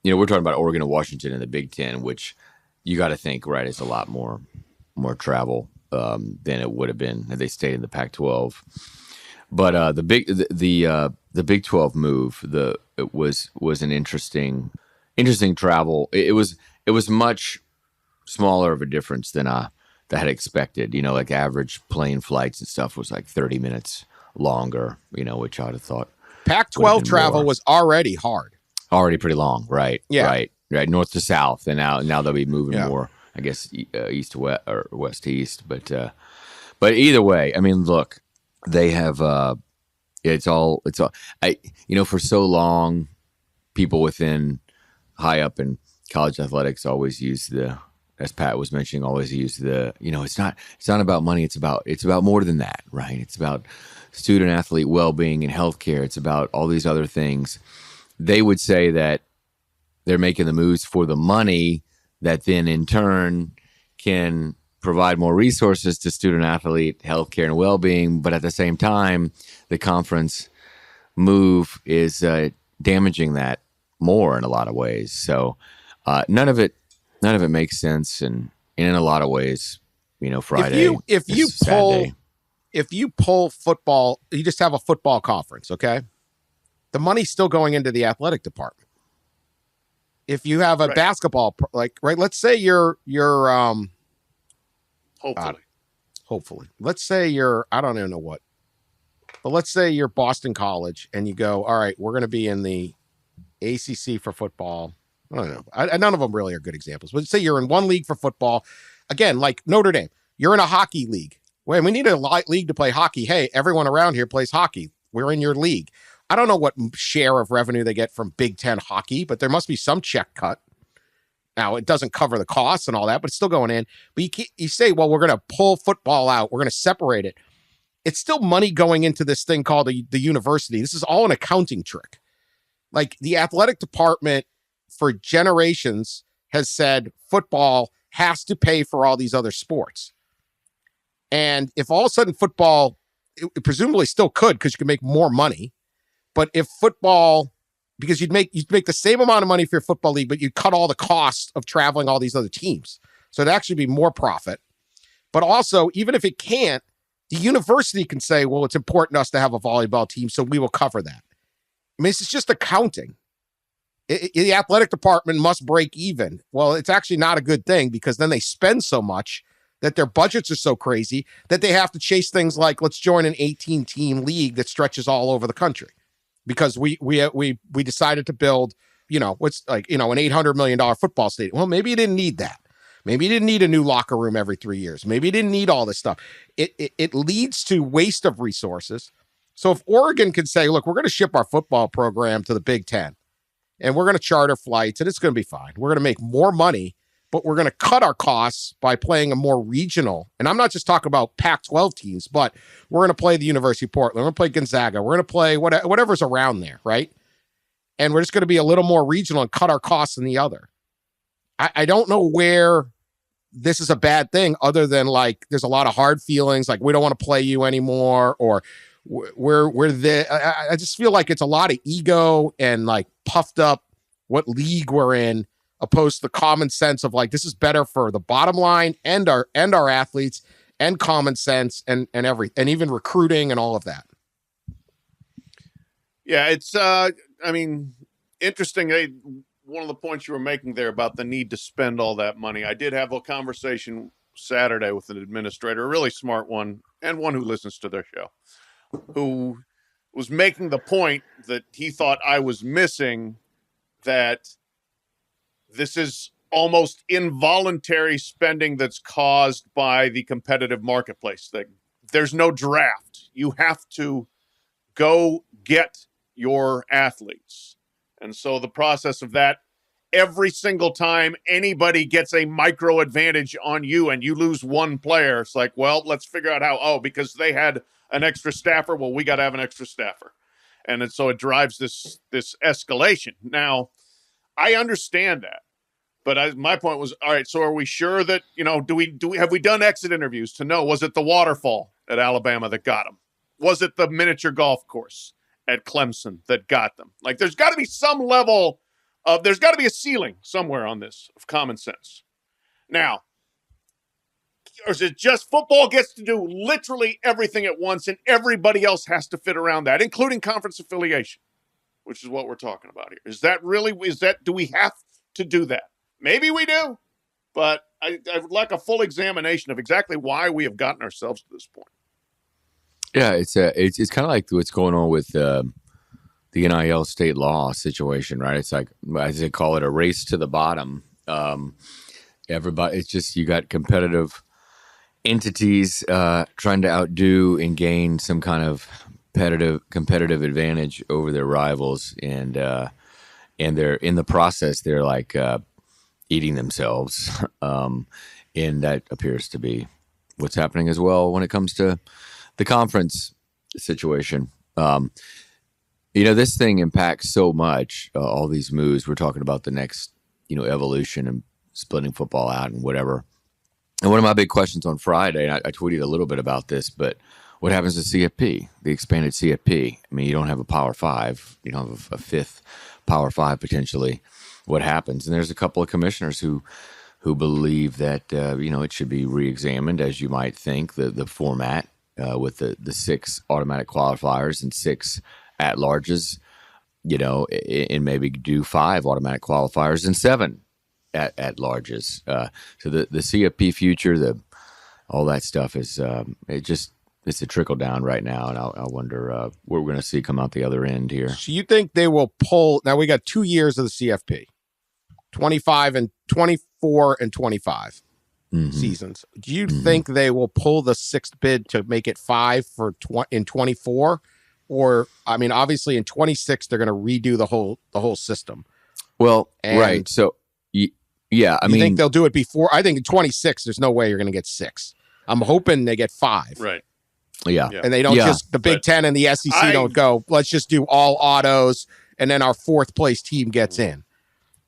We're talking about Oregon and Washington in the Big Ten, which you got to think, right, is a lot more travel than it would have been had they stayed in the Pac-12. But the Big 12 move, it was an interesting travel. It was much smaller of a difference than I had expected. Like average plane flights and stuff was like 30 minutes longer. Which I'd have thought Pac-12 travel was already hard, already pretty long, right? Yeah, right, north to south, and now they'll be moving more, I guess, east to west or west to east. But either way, I mean, look. They have it's all for so long, people within high up in college athletics always use as Pat was mentioning, it's not about money, it's about more than that, right? It's about student athlete well-being and healthcare. It's about all these other things. They would say that they're making the moves for the money that then in turn can provide more resources to student athlete healthcare and well-being, but at the same time, the conference move is damaging that more in a lot of ways. So none of it makes sense, and in a lot of ways, Friday. If you pull football, you just have a football conference, okay? The money's still going into the athletic department. If you have a basketball, let's say you're hopefully. Let's say I don't even know what, but let's say you're Boston College and you go, all right, we're going to be in the ACC for football. I don't know. None of them really are good examples, but say you're in one league for football. Again, like Notre Dame, you're in a hockey league. Well, we need a league to play hockey. Hey, everyone around here plays hockey. We're in your league. I don't know what share of revenue they get from Big Ten hockey, but there must be some check cut. Now, it doesn't cover the costs and all that, but it's still going in. But you say, well, we're going to pull football out. We're going to separate it. It's still money going into this thing called the university. This is all an accounting trick. Like the athletic department for generations has said football has to pay for all these other sports. And if all of a sudden football, it presumably still could because you can make more money. But if football... because you'd make the same amount of money for your football league, but you'd cut all the costs of traveling all these other teams. So it'd actually be more profit. But also, even if it can't, the university can say, well, it's important to us to have a volleyball team, so we will cover that. I mean, it's just accounting. The athletic department must break even. Well, it's actually not a good thing because then they spend so much that their budgets are so crazy that they have to chase things like, let's join an 18-team league that stretches all over the country. Because we decided to build, what's like, an $800 million football stadium. Well, maybe you didn't need that. Maybe you didn't need a new locker room every 3 years. Maybe you didn't need all this stuff. It leads to waste of resources. So if Oregon could say, look, we're going to ship our football program to the Big Ten and we're going to charter flights and it's going to be fine. We're going to make more money, but we're going to cut our costs by playing a more regional. And I'm not just talking about Pac-12 teams, but we're going to play the University of Portland. We're going to play Gonzaga. We're going to play whatever's around there, right? And we're just going to be a little more regional and cut our costs than the other. I don't know where this is a bad thing other than like there's a lot of hard feelings, like we don't want to play you anymore, or we're there. I just feel like it's a lot of ego and like puffed up what league we're in, opposed to the common sense of like, this is better for the bottom line and our athletes and common sense and even recruiting and all of that. Yeah, it's, interesting. One of the points you were making there about the need to spend all that money. I did have a conversation Saturday with an administrator, a really smart one, and one who listens to their show, who was making the point that he thought I was missing, that this is almost involuntary spending that's caused by the competitive marketplace. That there's no draft. You have to go get your athletes. And so the process of that every single time anybody gets a micro advantage on you and you lose one player, it's like, well, let's figure out how. Oh, because they had an extra staffer. Well, we got to have an extra staffer. And so it drives this escalation. Now, I understand that. But my point was, all right, so are we sure that, have we done exit interviews to know, was it the waterfall at Alabama that got them? Was it the miniature golf course at Clemson that got them? Like, there's got to be some level of, there's got to be a ceiling somewhere on this of common sense. Now, or is it just football gets to do literally everything at once and everybody else has to fit around that, including conference affiliation, which is what we're talking about here. Do we have to do that? Maybe we do, but I would like a full examination of exactly why we have gotten ourselves to this point. Yeah, it's kind of like what's going on with the NIL state law situation, right? It's like, as they call it, a race to the bottom. Everybody, it's just, you got competitive entities trying to outdo and gain some kind of competitive advantage over their rivals, and they're in the process, they're like eating themselves, and that appears to be what's happening as well when it comes to the conference situation. This thing impacts so much, all these moves. We're talking about the next, evolution and splitting football out and whatever. And one of my big questions on Friday, and I tweeted a little bit about this, but what happens to CFP, the expanded CFP? I mean, you don't have a Power 5. You don't have a fifth Power 5 potentially. What happens? And there's a couple of commissioners who believe that, it should be reexamined, as you might think, the format with the 6 automatic qualifiers and 6 at-larges, and maybe do 5 automatic qualifiers and 7 at-larges. So the CFP future, all that stuff is it's a trickle down right now, and I wonder what we're going to see come out the other end here. So you think they will pull? Now we got 2 years of the CFP, 25 and 24 and 25 seasons. Do you think they will pull the 6th bid to make it 5 in 24? Or, I mean, obviously in 26 they're going to redo the whole system. Well, right. So yeah, I mean, think they'll do it before? I think in 26 there's no way you're going to get 6. I'm hoping they get 5. Right. Yeah. And they don't just, the Big Ten and the SEC don't go, let's just do all autos, and then our 4th place team gets in.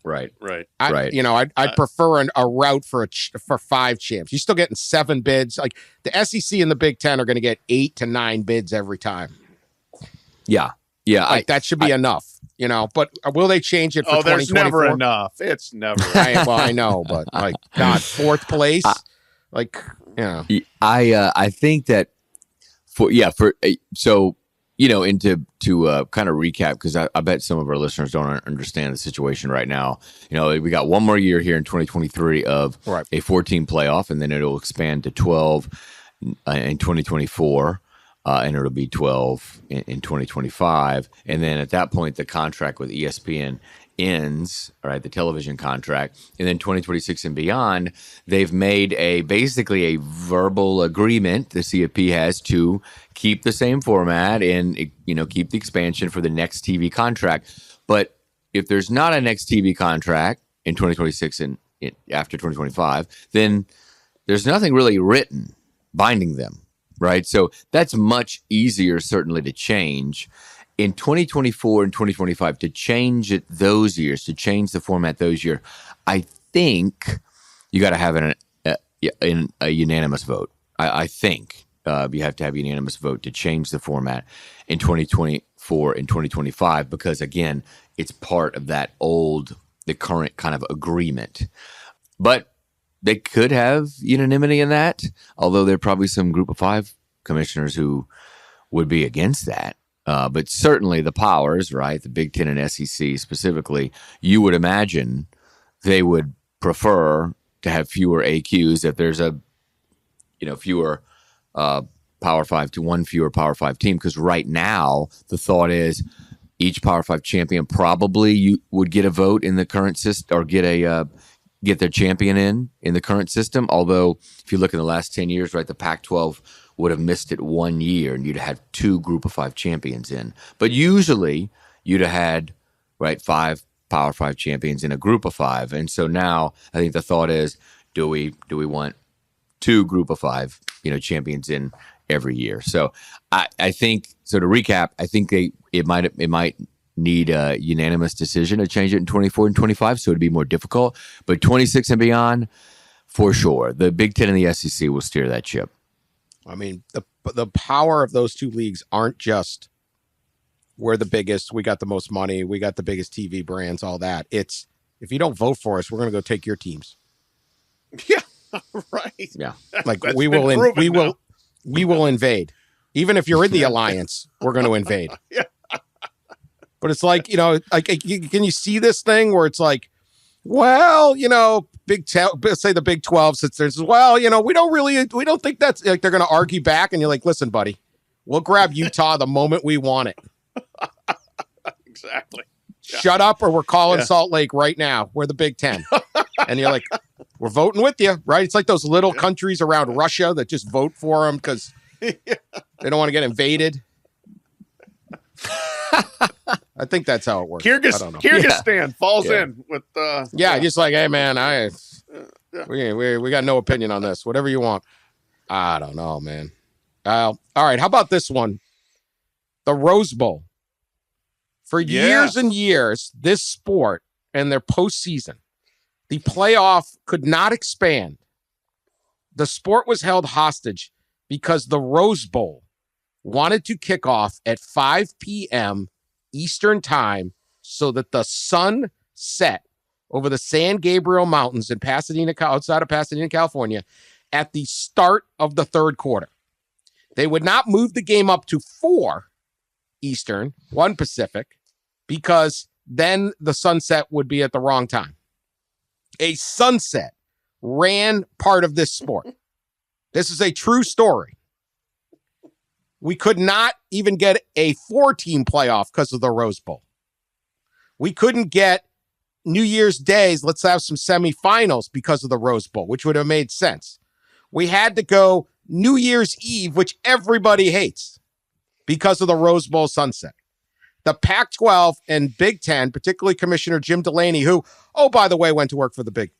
Right. I'd prefer a route for 5 champs. You're still getting 7 bids. Like the SEC and the Big Ten are going to get 8 to 9 bids every time. Yeah. That should be enough, but will they change it for 2024? There's never enough. It's never enough. I know, but God, 4th place, I think that and to kind of recap, because I bet some of our listeners don't understand the situation right now. We got one more year here in 2023 of a 14 playoff, and then it'll expand to 12 in 2024. And it'll be 12 in 2025. And then at that point, the contract with ESPN ends, the television contract. And then 2026 and beyond, they've made basically a verbal agreement, the CFP has, to keep the same format and, keep the expansion for the next TV contract. But if there's not a next TV contract in 2026 and after 2025, then there's nothing really written binding them. Right. So that's much easier, certainly, to change in 2024 and 2025, to change it those years, to change the format those years. I think you got to have a unanimous vote. I think you have to have a unanimous vote to change the format in 2024 and 2025, because, again, it's part of the current kind of agreement. But they could have unanimity in that, although there are probably some group of 5 commissioners who would be against that. But certainly the powers, right, the Big Ten and SEC specifically, you would imagine they would prefer to have fewer AQs if there's fewer Power 5 to one fewer Power 5 team. Because right now the thought is each Power 5 champion probably would get a vote in the current system, or get their champion in the current system. Although if you look in the last 10 years, right, the Pac-12 would have missed it 1 year and you'd have 2 group of 5 champions in. But usually you'd have had, 5 Power 5 champions in a group of 5. And so now I think the thought is, do we want 2 group of 5, champions in every year? So I think, so to recap, I think it might need a unanimous decision to change it in 24 and 25, so it'd be more difficult. But 26 and beyond, for sure, the Big Ten and the SEC will steer that ship. I mean, the power of those 2 leagues aren't just we're the biggest, we got the most money, we got the biggest TV brands, all that. It's, if you don't vote for us, we're going to go take your teams. Yeah, right. Yeah, like we will invade. Even if you're in the alliance, we're going to invade. Yeah. But it's like, can you see this thing where it's like, well, say the Big 12 sits there and says, well, we don't think that's, like, they're going to argue back. And you're like, listen, buddy, we'll grab Utah the moment we want it. Exactly. Yeah. Shut up, or we're calling Salt Lake right now. We're the Big Ten. And you're like, we're voting with you, right? It's like those little countries around Russia that just vote for them because they don't want to get invaded. I think that's how it works. Kyrgyzstan falls in with just like, hey man, we got no opinion on this. Whatever you want. I don't know, man. All right, how about this one? The Rose Bowl. For years and years, this sport and their postseason, the playoff could not expand. The sport was held hostage because the Rose Bowl wanted to kick off at 5 p.m. Eastern time so that the sun set over the San Gabriel Mountains in Pasadena, outside of Pasadena, California, at the start of the third quarter. They would not move the game up to 4 Eastern, 1 Pacific, because then the sunset would be at the wrong time. A sunset ran part of this sport. This is a true story. We could not even get a 4-team playoff because of the Rose Bowl. We couldn't get New Year's Days, let's have some semifinals because of the Rose Bowl, which would have made sense. We had to go New Year's Eve, which everybody hates, because of the Rose Bowl sunset. The Pac-12 and Big Ten, particularly Commissioner Jim Delaney, who, oh, by the way, went to work for the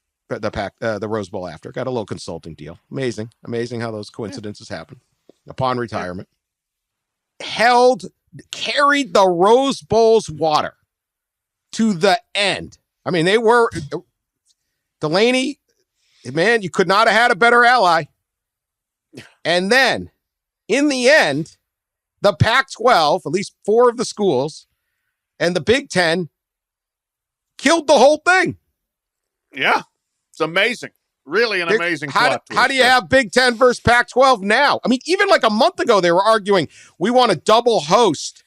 Rose Bowl after, got a little consulting deal. Amazing how those coincidences happen upon retirement. Carried the Rose Bowl's water to the end. I mean, they were Delaney, man, you could not have had a better ally. And then in the end, the Pac-12, at least 4 of the schools, and the Big Ten killed the whole thing. Yeah, it's amazing. Really an amazing plot. How do you have Big Ten versus Pac-12 now? I mean, even like a month ago, they were arguing, we want a double host.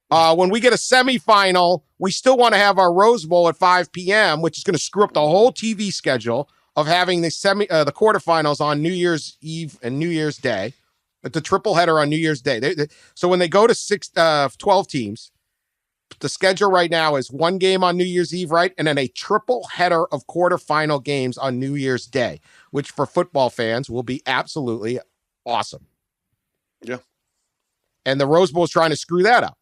When we get a semifinal, we still want to have our Rose Bowl at 5 p.m., which is going to screw up the whole TV schedule of having the quarterfinals on New Year's Eve and New Year's Day. The triple header on New Year's Day. So when they go to 12 teams, the schedule right now is 1 game on New Year's Eve, right? And then a triple header of quarterfinal games on New Year's Day, which for football fans will be absolutely awesome. Yeah. And the Rose Bowl is trying to screw that up.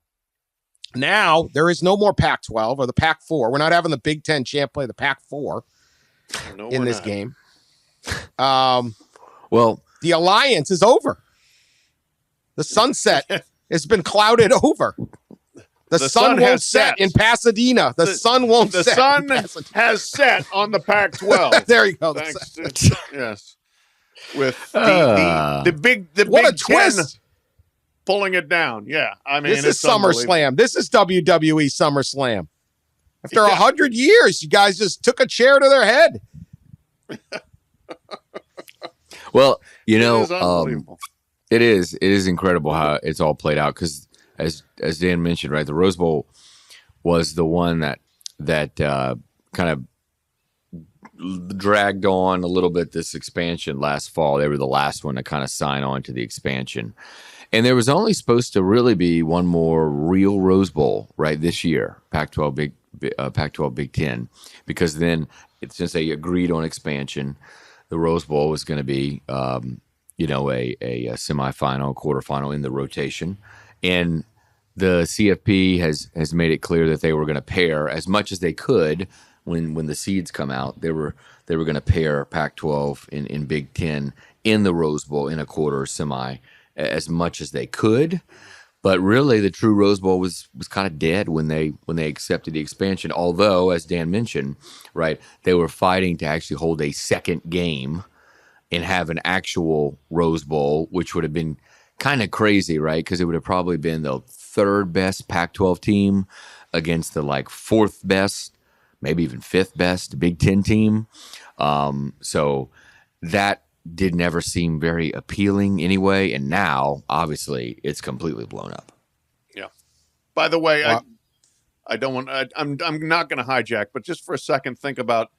Now, there is no more Pac-12 or the Pac-4. We're not having the Big Ten champ play the Pac-4 in this game. Well, the alliance is over. The sunset has been clouded over. The sun won't set in Pasadena. The sun won't set. The sun has set on the Pac-12. There you go. Yes. With the Big what a 10 twist. Pulling it down. Yeah. I mean, this is SummerSlam. This is WWE SummerSlam. After 100 years, you guys just took a chair to their head. Well, it is it is incredible how it's all played out, because as Dan mentioned, right, the Rose Bowl was the one that kind of dragged on a little bit this expansion last fall. They were the last one to kind of sign on to the expansion. And there was only supposed to really be one more real Rose Bowl, right, this year, Pac-12 Big Ten, because then since they agreed on expansion, the Rose Bowl was going to be, a semifinal, quarterfinal in the rotation. And the CFP has made it clear that they were going to pair as much as they could when the seeds come out. They were going to pair Pac-12 in Big Ten in the Rose Bowl in a quarter semi as much as they could. But really, the true Rose Bowl was kind of dead when they accepted the expansion. Although, as Dan mentioned, right, they were fighting to actually hold a second game and have an actual Rose Bowl, which would have been kind of crazy, right? Because it would have probably been the third best Pac-12 team against the fourth best, maybe even fifth best Big Ten team. So that did never seem very appealing anyway, and now obviously it's completely blown up. Yeah. By the way, I don't want. I'm not going to hijack, but just for a second, think about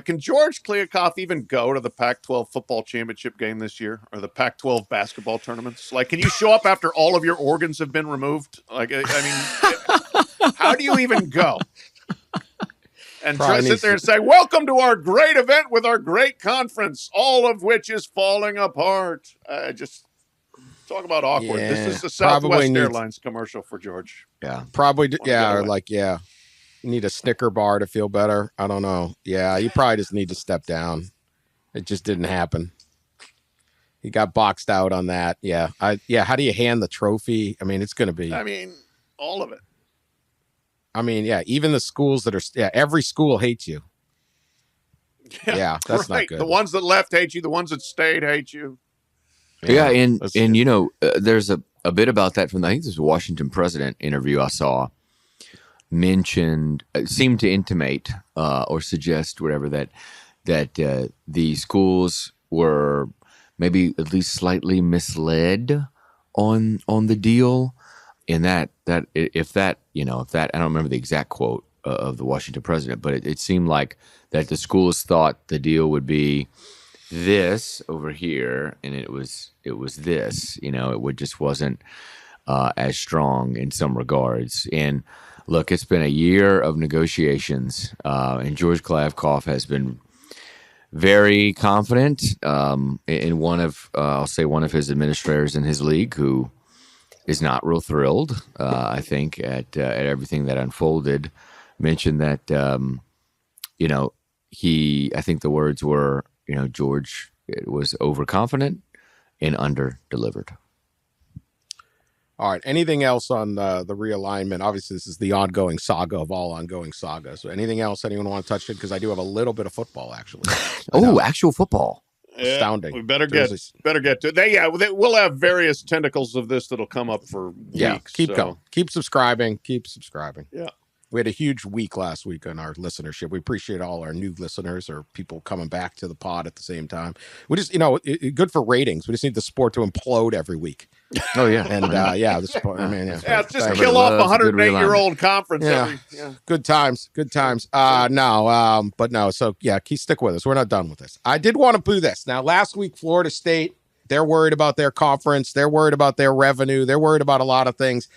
can George Kliavkoff even go to the Pac-12 football championship game this year or the Pac-12 basketball tournaments? Can you show up after all of your organs have been removed? I mean, how do you even go? And sit there and say, welcome to our great event with our great conference, all of which is falling apart. Just talk about awkward. Yeah, this is the Southwest Airlines commercial for George. Yeah. Probably, you need a Snicker bar to feel better. I don't know. Yeah, you probably just need to step down. It just didn't happen. He got boxed out on that. Yeah. How do you hand the trophy? I mean, it's going to be. I mean, all of it. I mean, yeah, even the schools that are, every school hates you. Yeah, that's right. not good. The ones that left hate you. The ones that stayed hate you. Yeah, and there's a bit about that from I think this was a Washington President interview I saw mentioned, seemed to intimate or suggest whatever that the schools were maybe at least slightly misled on the deal. And that if that I don't remember the exact quote of the Washington President, but it seemed like that the schools thought the deal would be this over here, and it was this. It just wasn't as strong in some regards. And look, it's been a year of negotiations, and George Kliavkoff has been very confident in one of his administrators in his league who is not real thrilled, I think, at everything that unfolded. Mentioned that, I think the words were, George was overconfident and under-delivered. All right. Anything else on the realignment? Obviously, this is the ongoing saga of all ongoing sagas. So anything else anyone want to touch on? Because I do have a little bit of football, actually. Actual football. Astounding. We better get to it. We'll have various tentacles of this that'll come up for weeks. Keep going. Keep subscribing. Yeah. We had a huge week last week on our listenership. We appreciate all our new listeners or people coming back to the pod at the same time. We just, good for ratings. We just need the sport to implode every week. Oh, yeah. And, the sport, just kill off a 108-year-old conference. Good times. So, stick with us. We're not done with this. I did want to do this. Now, last week, Florida State, they're worried about their conference. They're worried about their revenue. They're worried about a lot of things.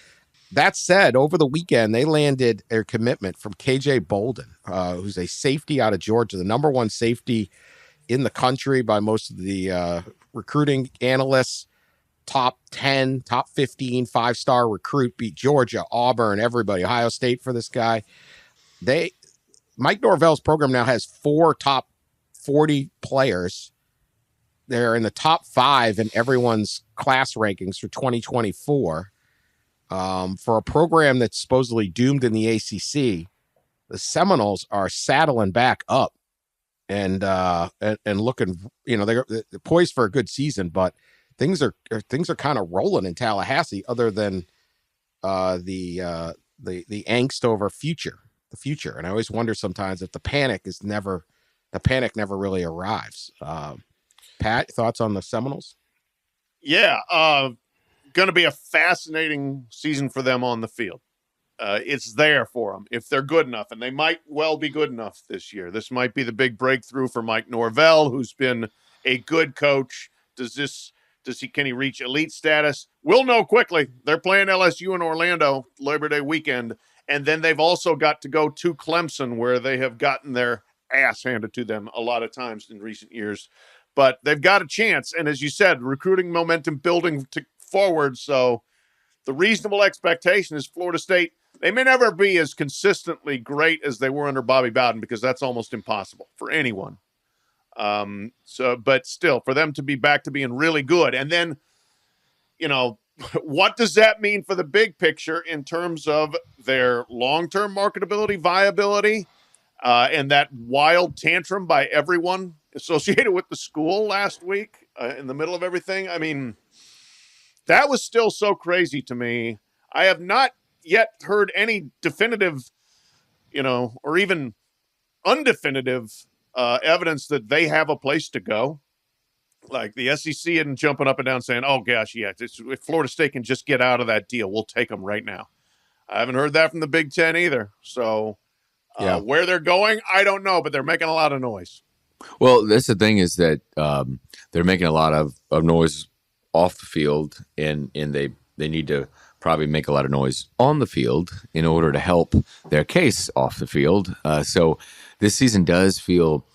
That said, over the weekend, they landed their commitment from KJ Bolden, who's a safety out of Georgia, the number one safety in the country by most of the recruiting analysts. Top 10, top 15, 5-star recruit, beat Georgia, Auburn, everybody, Ohio State for this guy. Mike Norvell's program now has 4 top 40 players. They're in the top 5 in everyone's class rankings for 2024. For a program that's supposedly doomed in the ACC, the Seminoles are saddling back up and looking, they're poised for a good season, but things are kind of rolling in Tallahassee, other than the angst over the future. And I always wonder sometimes if the panic never really arrives. Pat, thoughts on the Seminoles? Yeah, going to be a fascinating season for them on the field. It's there for them if they're good enough, and they might well be good enough this year. This might be the big breakthrough for Mike Norvell, who's been a good coach. Can he reach elite status? We'll know quickly. They're playing LSU in Orlando Labor Day weekend, and then they've also got to go to Clemson, where they have gotten their ass handed to them a lot of times in recent years. But they've got a chance, and as you said, recruiting momentum building forward. So the reasonable expectation is Florida State, they may never be as consistently great as they were under Bobby Bowden, because that's almost impossible for anyone. But still, for them to be back to being really good. And then, what does that mean for the big picture in terms of their long-term marketability, viability, and that wild tantrum by everyone associated with the school last week in the middle of everything? I mean, that was still so crazy to me. I have not yet heard any definitive, or even undefinitive evidence that they have a place to go. Like the SEC isn't jumping up and down saying, oh gosh, yeah, if Florida State can just get out of that deal, we'll take them right now. I haven't heard that from the Big Ten either. So where they're going, I don't know, but they're making a lot of noise. Well, that's the thing, is that they're making a lot of noise off the field, and they need to probably make a lot of noise on the field in order to help their case off the field. So this season does feel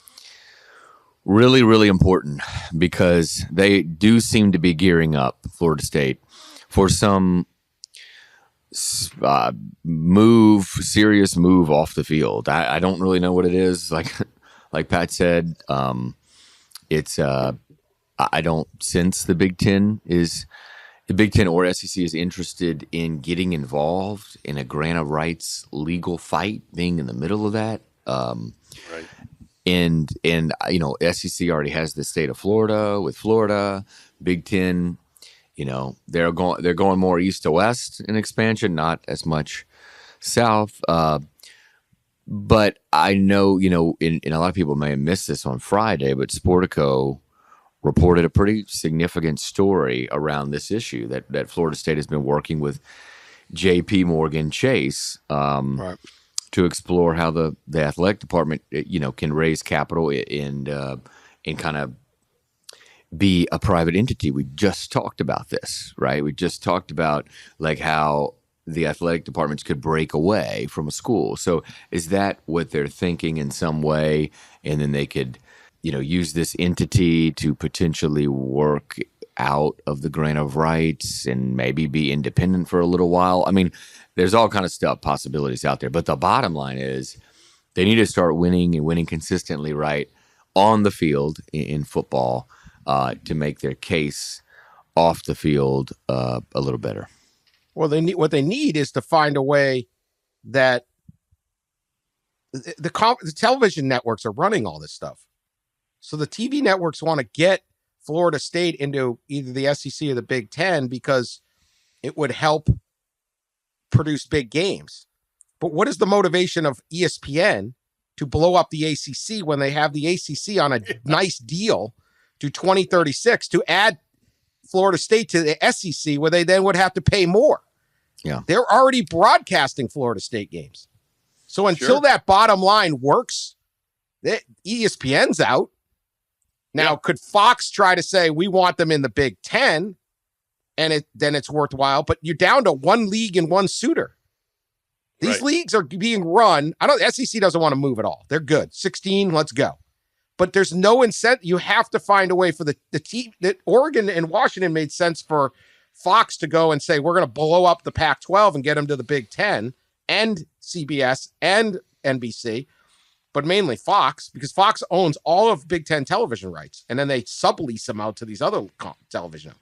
really, really important, because they do seem to be gearing up, Florida State, for some serious move off the field. I don't really know what it is. Like Pat said, it's I don't sense the Big Ten or SEC is interested in getting involved in a grant of rights legal fight, being in the middle of that. Right. And SEC already has the state of Florida with Florida. Big Ten, they're going more east to west in expansion, not as much south. But I know, and a lot of people may have missed this on Friday, but Sportico reported a pretty significant story around this issue that Florida State has been working with J.P. Morgan Chase to explore how the athletic department, can raise capital and kind of be a private entity. We just talked about this, right? We just talked about how the athletic departments could break away from a school. So is that what they're thinking in some way? And then they could, use this entity to potentially work out of the grant of rights and maybe be independent for a little while. I mean, there's all kind of possibilities out there. But the bottom line is they need to start winning and winning consistently, right, on the field in football to make their case off the field a little better. Well, what they need is to find a way that the television networks are running all this stuff. So the TV networks want to get Florida State into either the SEC or the Big Ten because it would help produce big games. But what is the motivation of ESPN to blow up the ACC when they have the ACC on a nice deal to 2036 to add Florida State to the SEC, where they then would have to pay more? Yeah, they're already broadcasting Florida State games. So until that bottom line works, ESPN's out. Now, could Fox try to say we want them in the Big Ten, and then it's worthwhile? But you're down to one league and one suitor. These leagues are being run. SEC doesn't want to move at all. They're good. 16, let's go. But there's no incentive. You have to find a way for the team that Oregon and Washington made sense for Fox to go and say, we're going to blow up the Pac-12 and get them to the Big Ten and CBS and NBC, but mainly Fox, because Fox owns all of Big Ten television rights. And then they sublease them out to these other television.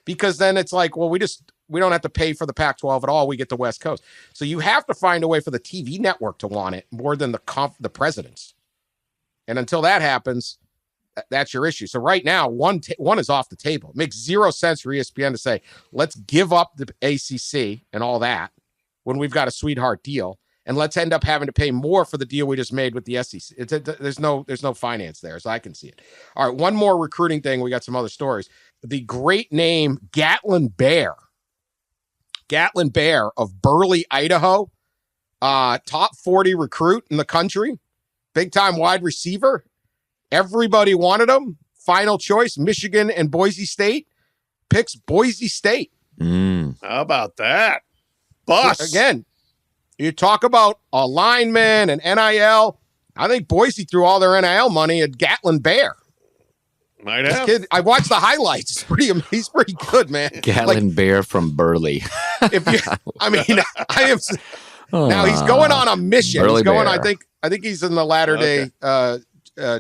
Because then it's like, well, we don't have to pay for the Pac-12 at all. We get the West Coast. So you have to find a way for the TV network to want it more than the presidents. And until that happens, that's your issue. So right now, one is off the table. It makes zero sense for ESPN to say, let's give up the ACC and all that when we've got a sweetheart deal, and let's end up having to pay more for the deal we just made with the SEC. There's no finance there, so I can see it. All right, one more recruiting thing. We got some other stories. The great name Gatlin Bair. Gatlin Bair of Burley, Idaho. Top 40 recruit in the country. Big-time wide receiver. Everybody wanted him. Final choice, Michigan and Boise State. Picks Boise State. How about that? Bus. Again, you talk about alignment and NIL. I think Boise threw all their NIL money at Gatlin Bair. Might This have. kid, I watched the highlights. He's pretty good, man. Gatlin Bair from Burley. If you, I mean, I am. Now he's going on a mission. Burley He's going. Bear. I think he's in the Latter Day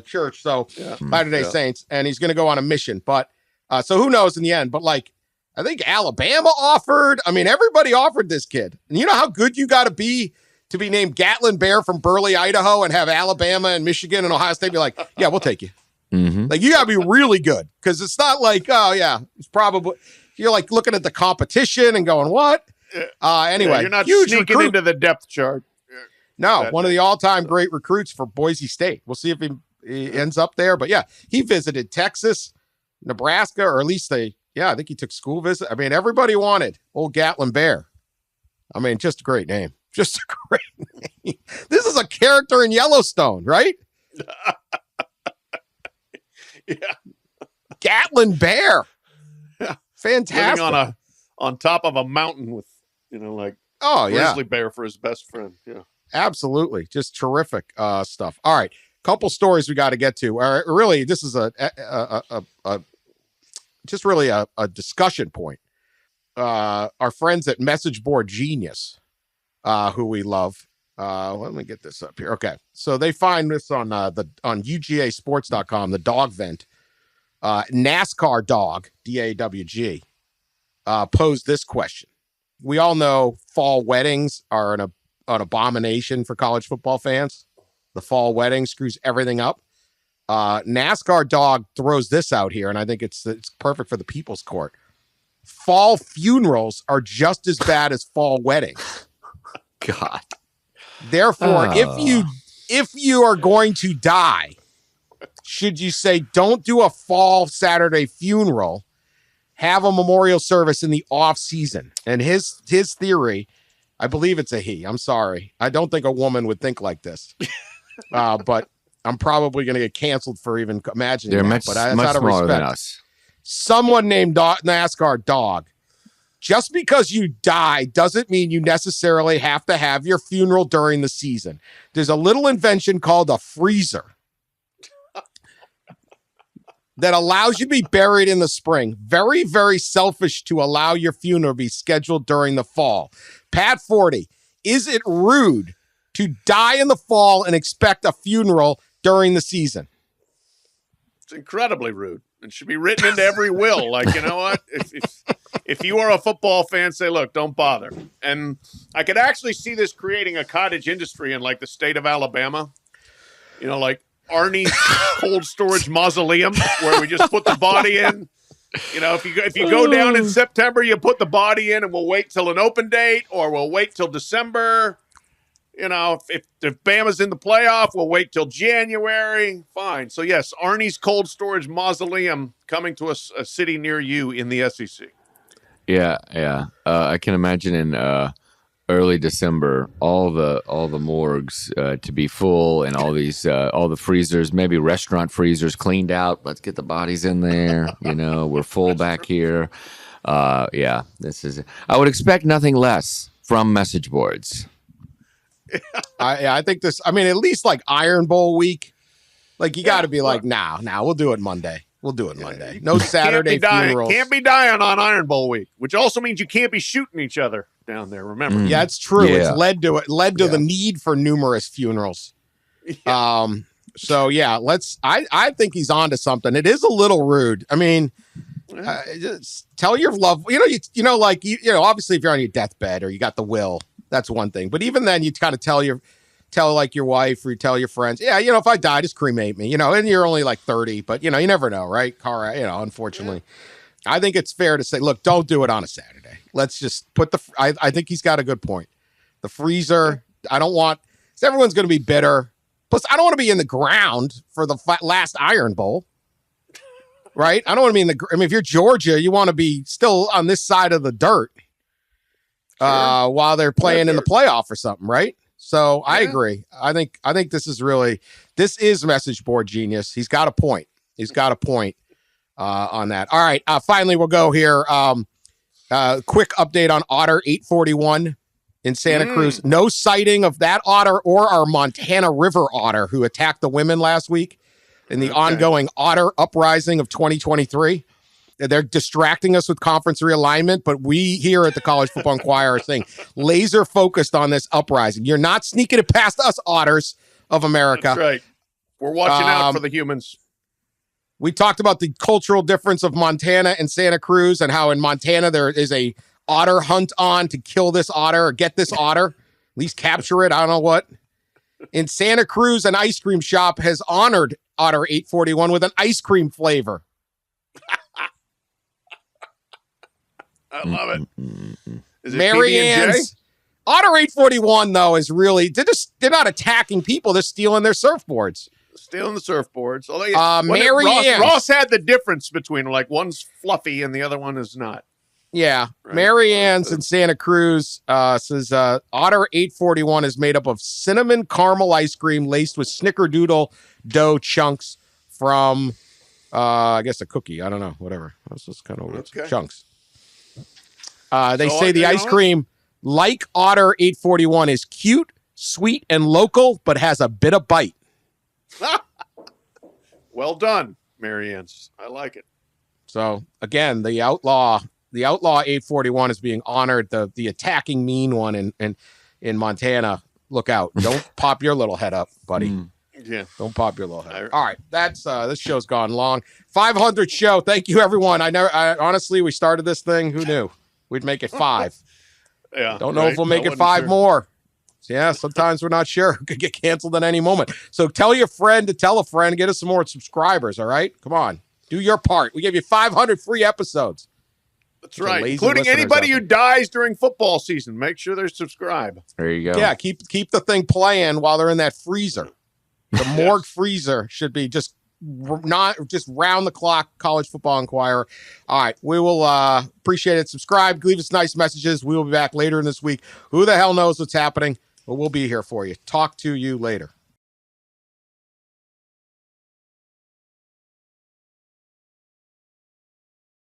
Church. So Latter Day Saints, and he's going to go on a mission. But so who knows in the end? But like, I think Alabama offered. I mean, everybody offered this kid. And you know how good you got to be named Gatlin Bair from Burley, Idaho, and have Alabama and Michigan and Ohio State be like, yeah, we'll take you. Mm-hmm. Like, you got to be really good, because it's not like, oh yeah, it's probably, you're like looking at the competition and going, what? Anyway, you're not huge sneaking recruit. into the depth chart. No, one of the all-time great recruits for Boise State. We'll see if he ends up there. But yeah, he visited Texas, Nebraska, or at least I think he took school visit. I mean, everybody wanted old Gatlin Bair. I mean, just a great name. Just a great name. This is a character in Yellowstone, right? Yeah. Gatlin Bair. Yeah. Fantastic. Living on top of a mountain with, like, oh yeah, grizzly bear for his best friend. Yeah. Absolutely. Just terrific stuff. All right. Couple stories we got to get to. Really, this is a discussion point. Our friends at Message Board Genius, who we love. Let me get this up here. Okay. So they find this on UGAsports.com, the dog vent. NASCAR dog, DAWG, posed this question. We all know fall weddings are an abomination for college football fans. The fall wedding screws everything up. NASCAR dog throws this out here, and I think it's perfect for the People's Court. Fall funerals are just as bad as fall weddings. God. Therefore, if you are going to die, should you say don't do a fall Saturday funeral, have a memorial service in the off season? And his theory, I believe it's a he. I'm sorry. I don't think a woman would think like this. But I'm probably going to get canceled for even imagining They're that. much But out of smaller respect, than us. someone named NASCAR dog. Just because you die doesn't mean you necessarily have to have your funeral during the season. There's a little invention called a freezer that allows you to be buried in the spring. Very, very selfish to allow your funeral to be scheduled during the fall. Pat Forde, is it rude to die in the fall and expect a funeral during the season? It's incredibly rude. It should be written into every will. Like, you know what? If you are a football fan, say, look, don't bother. And I could actually see this creating a cottage industry in, like, the state of Alabama. Like Arnie's cold storage mausoleum, where we just put the body in. If you go down in September, you put the body in, and we'll wait till an open date, or we'll wait till December. If Bama's in the playoff, we'll wait till January. Fine. So, yes, Arnie's cold storage mausoleum coming to a city near you in the SEC. Yeah. I can imagine in early December, all the morgues to be full, and all the freezers, maybe restaurant freezers cleaned out. Let's get the bodies in there. We're full back here. This is. I would expect nothing less from message boards. I think this. I mean, at least like Iron Bowl week, like you got to be like, nah, we'll do it Monday. We'll do it Monday. No Saturday funerals. Can't be dying on Iron Bowl week, which also means you can't be shooting each other down there. Remember? Yeah, it's true. Yeah. It's led to the need for numerous funerals. Yeah. So yeah, I think he's onto something. It is a little rude. I mean, just tell your love. Obviously, if you're on your deathbed or you got the will, that's one thing. But even then, you kind of tell your wife, or you tell your friends, if I die, just cremate me, and you're only like 30, but you never know, right? Unfortunately, I think it's fair to say, look, don't do it on a Saturday. Let's just put I think he's got a good point. The freezer, everyone's going to be bitter. Plus, I don't want to be in the ground for the last Iron Bowl, right? I don't want to be if you're Georgia, you want to be still on this side of the dirt while they're playing in the playoff or something, right? So I agree. I think this is message board genius. He's got a point. On that. All right. Finally, we'll go here. Quick update on Otter 841 in Santa Cruz. No sighting of that otter or our Montana River otter who attacked the women last week. in the ongoing otter uprising of 2023. They're distracting us with conference realignment, but we here at the College Football Inquirer are saying laser focused on this uprising. You're not sneaking it past us, otters of America. That's right. We're watching out for the humans. We talked about the cultural difference of Montana and Santa Cruz and how in Montana there is a otter hunt on to kill this otter or get this otter, at least capture it. I don't know what. In Santa Cruz, an ice cream shop has honored Otter 841 with an ice cream flavor. I love it. Is it Mary PB&J? Ann's Otter 841 though is really they're not attacking people, they're stealing their surfboards. Stealing the surfboards. Mary Ann's. Ross had the difference between like one's fluffy and the other one is not. Yeah, Right. Mary Ann's in Santa Cruz says Otter 841 is made up of cinnamon caramel ice cream laced with snickerdoodle dough chunks from, I guess a cookie. I don't know, whatever. That's just kind of chunks. They say the ice cream, like Otter 841, is cute, sweet, and local, but has a bit of bite. Well done, Mary Ann's. I like it. So again, the outlaw 841 is being honored. The attacking mean one in Montana. Look out! Don't pop your little head up, buddy. Yeah, don't pop your little head. All right, that's this show's gone long. 500 show. Thank you, everyone. I honestly, we started this thing. Who knew we'd make it 5? Yeah, don't know if we'll make it 5 more. Yeah, sometimes we're not sure. Could get canceled at any moment. So tell your friend to tell a friend. Get us some more subscribers. All right, come on, do your part. We gave you 500 free episodes. That's right, including anybody who dies during football season. Make sure they're subscribed. There you go. Yeah, keep the thing playing while they're in that freezer. The morgue freezer should be just round the clock. College Football Inquirer. All right, we will appreciate it. Subscribe, leave us nice messages. We will be back later in this week. Who the hell knows what's happening? But we'll be here for you. Talk to you later.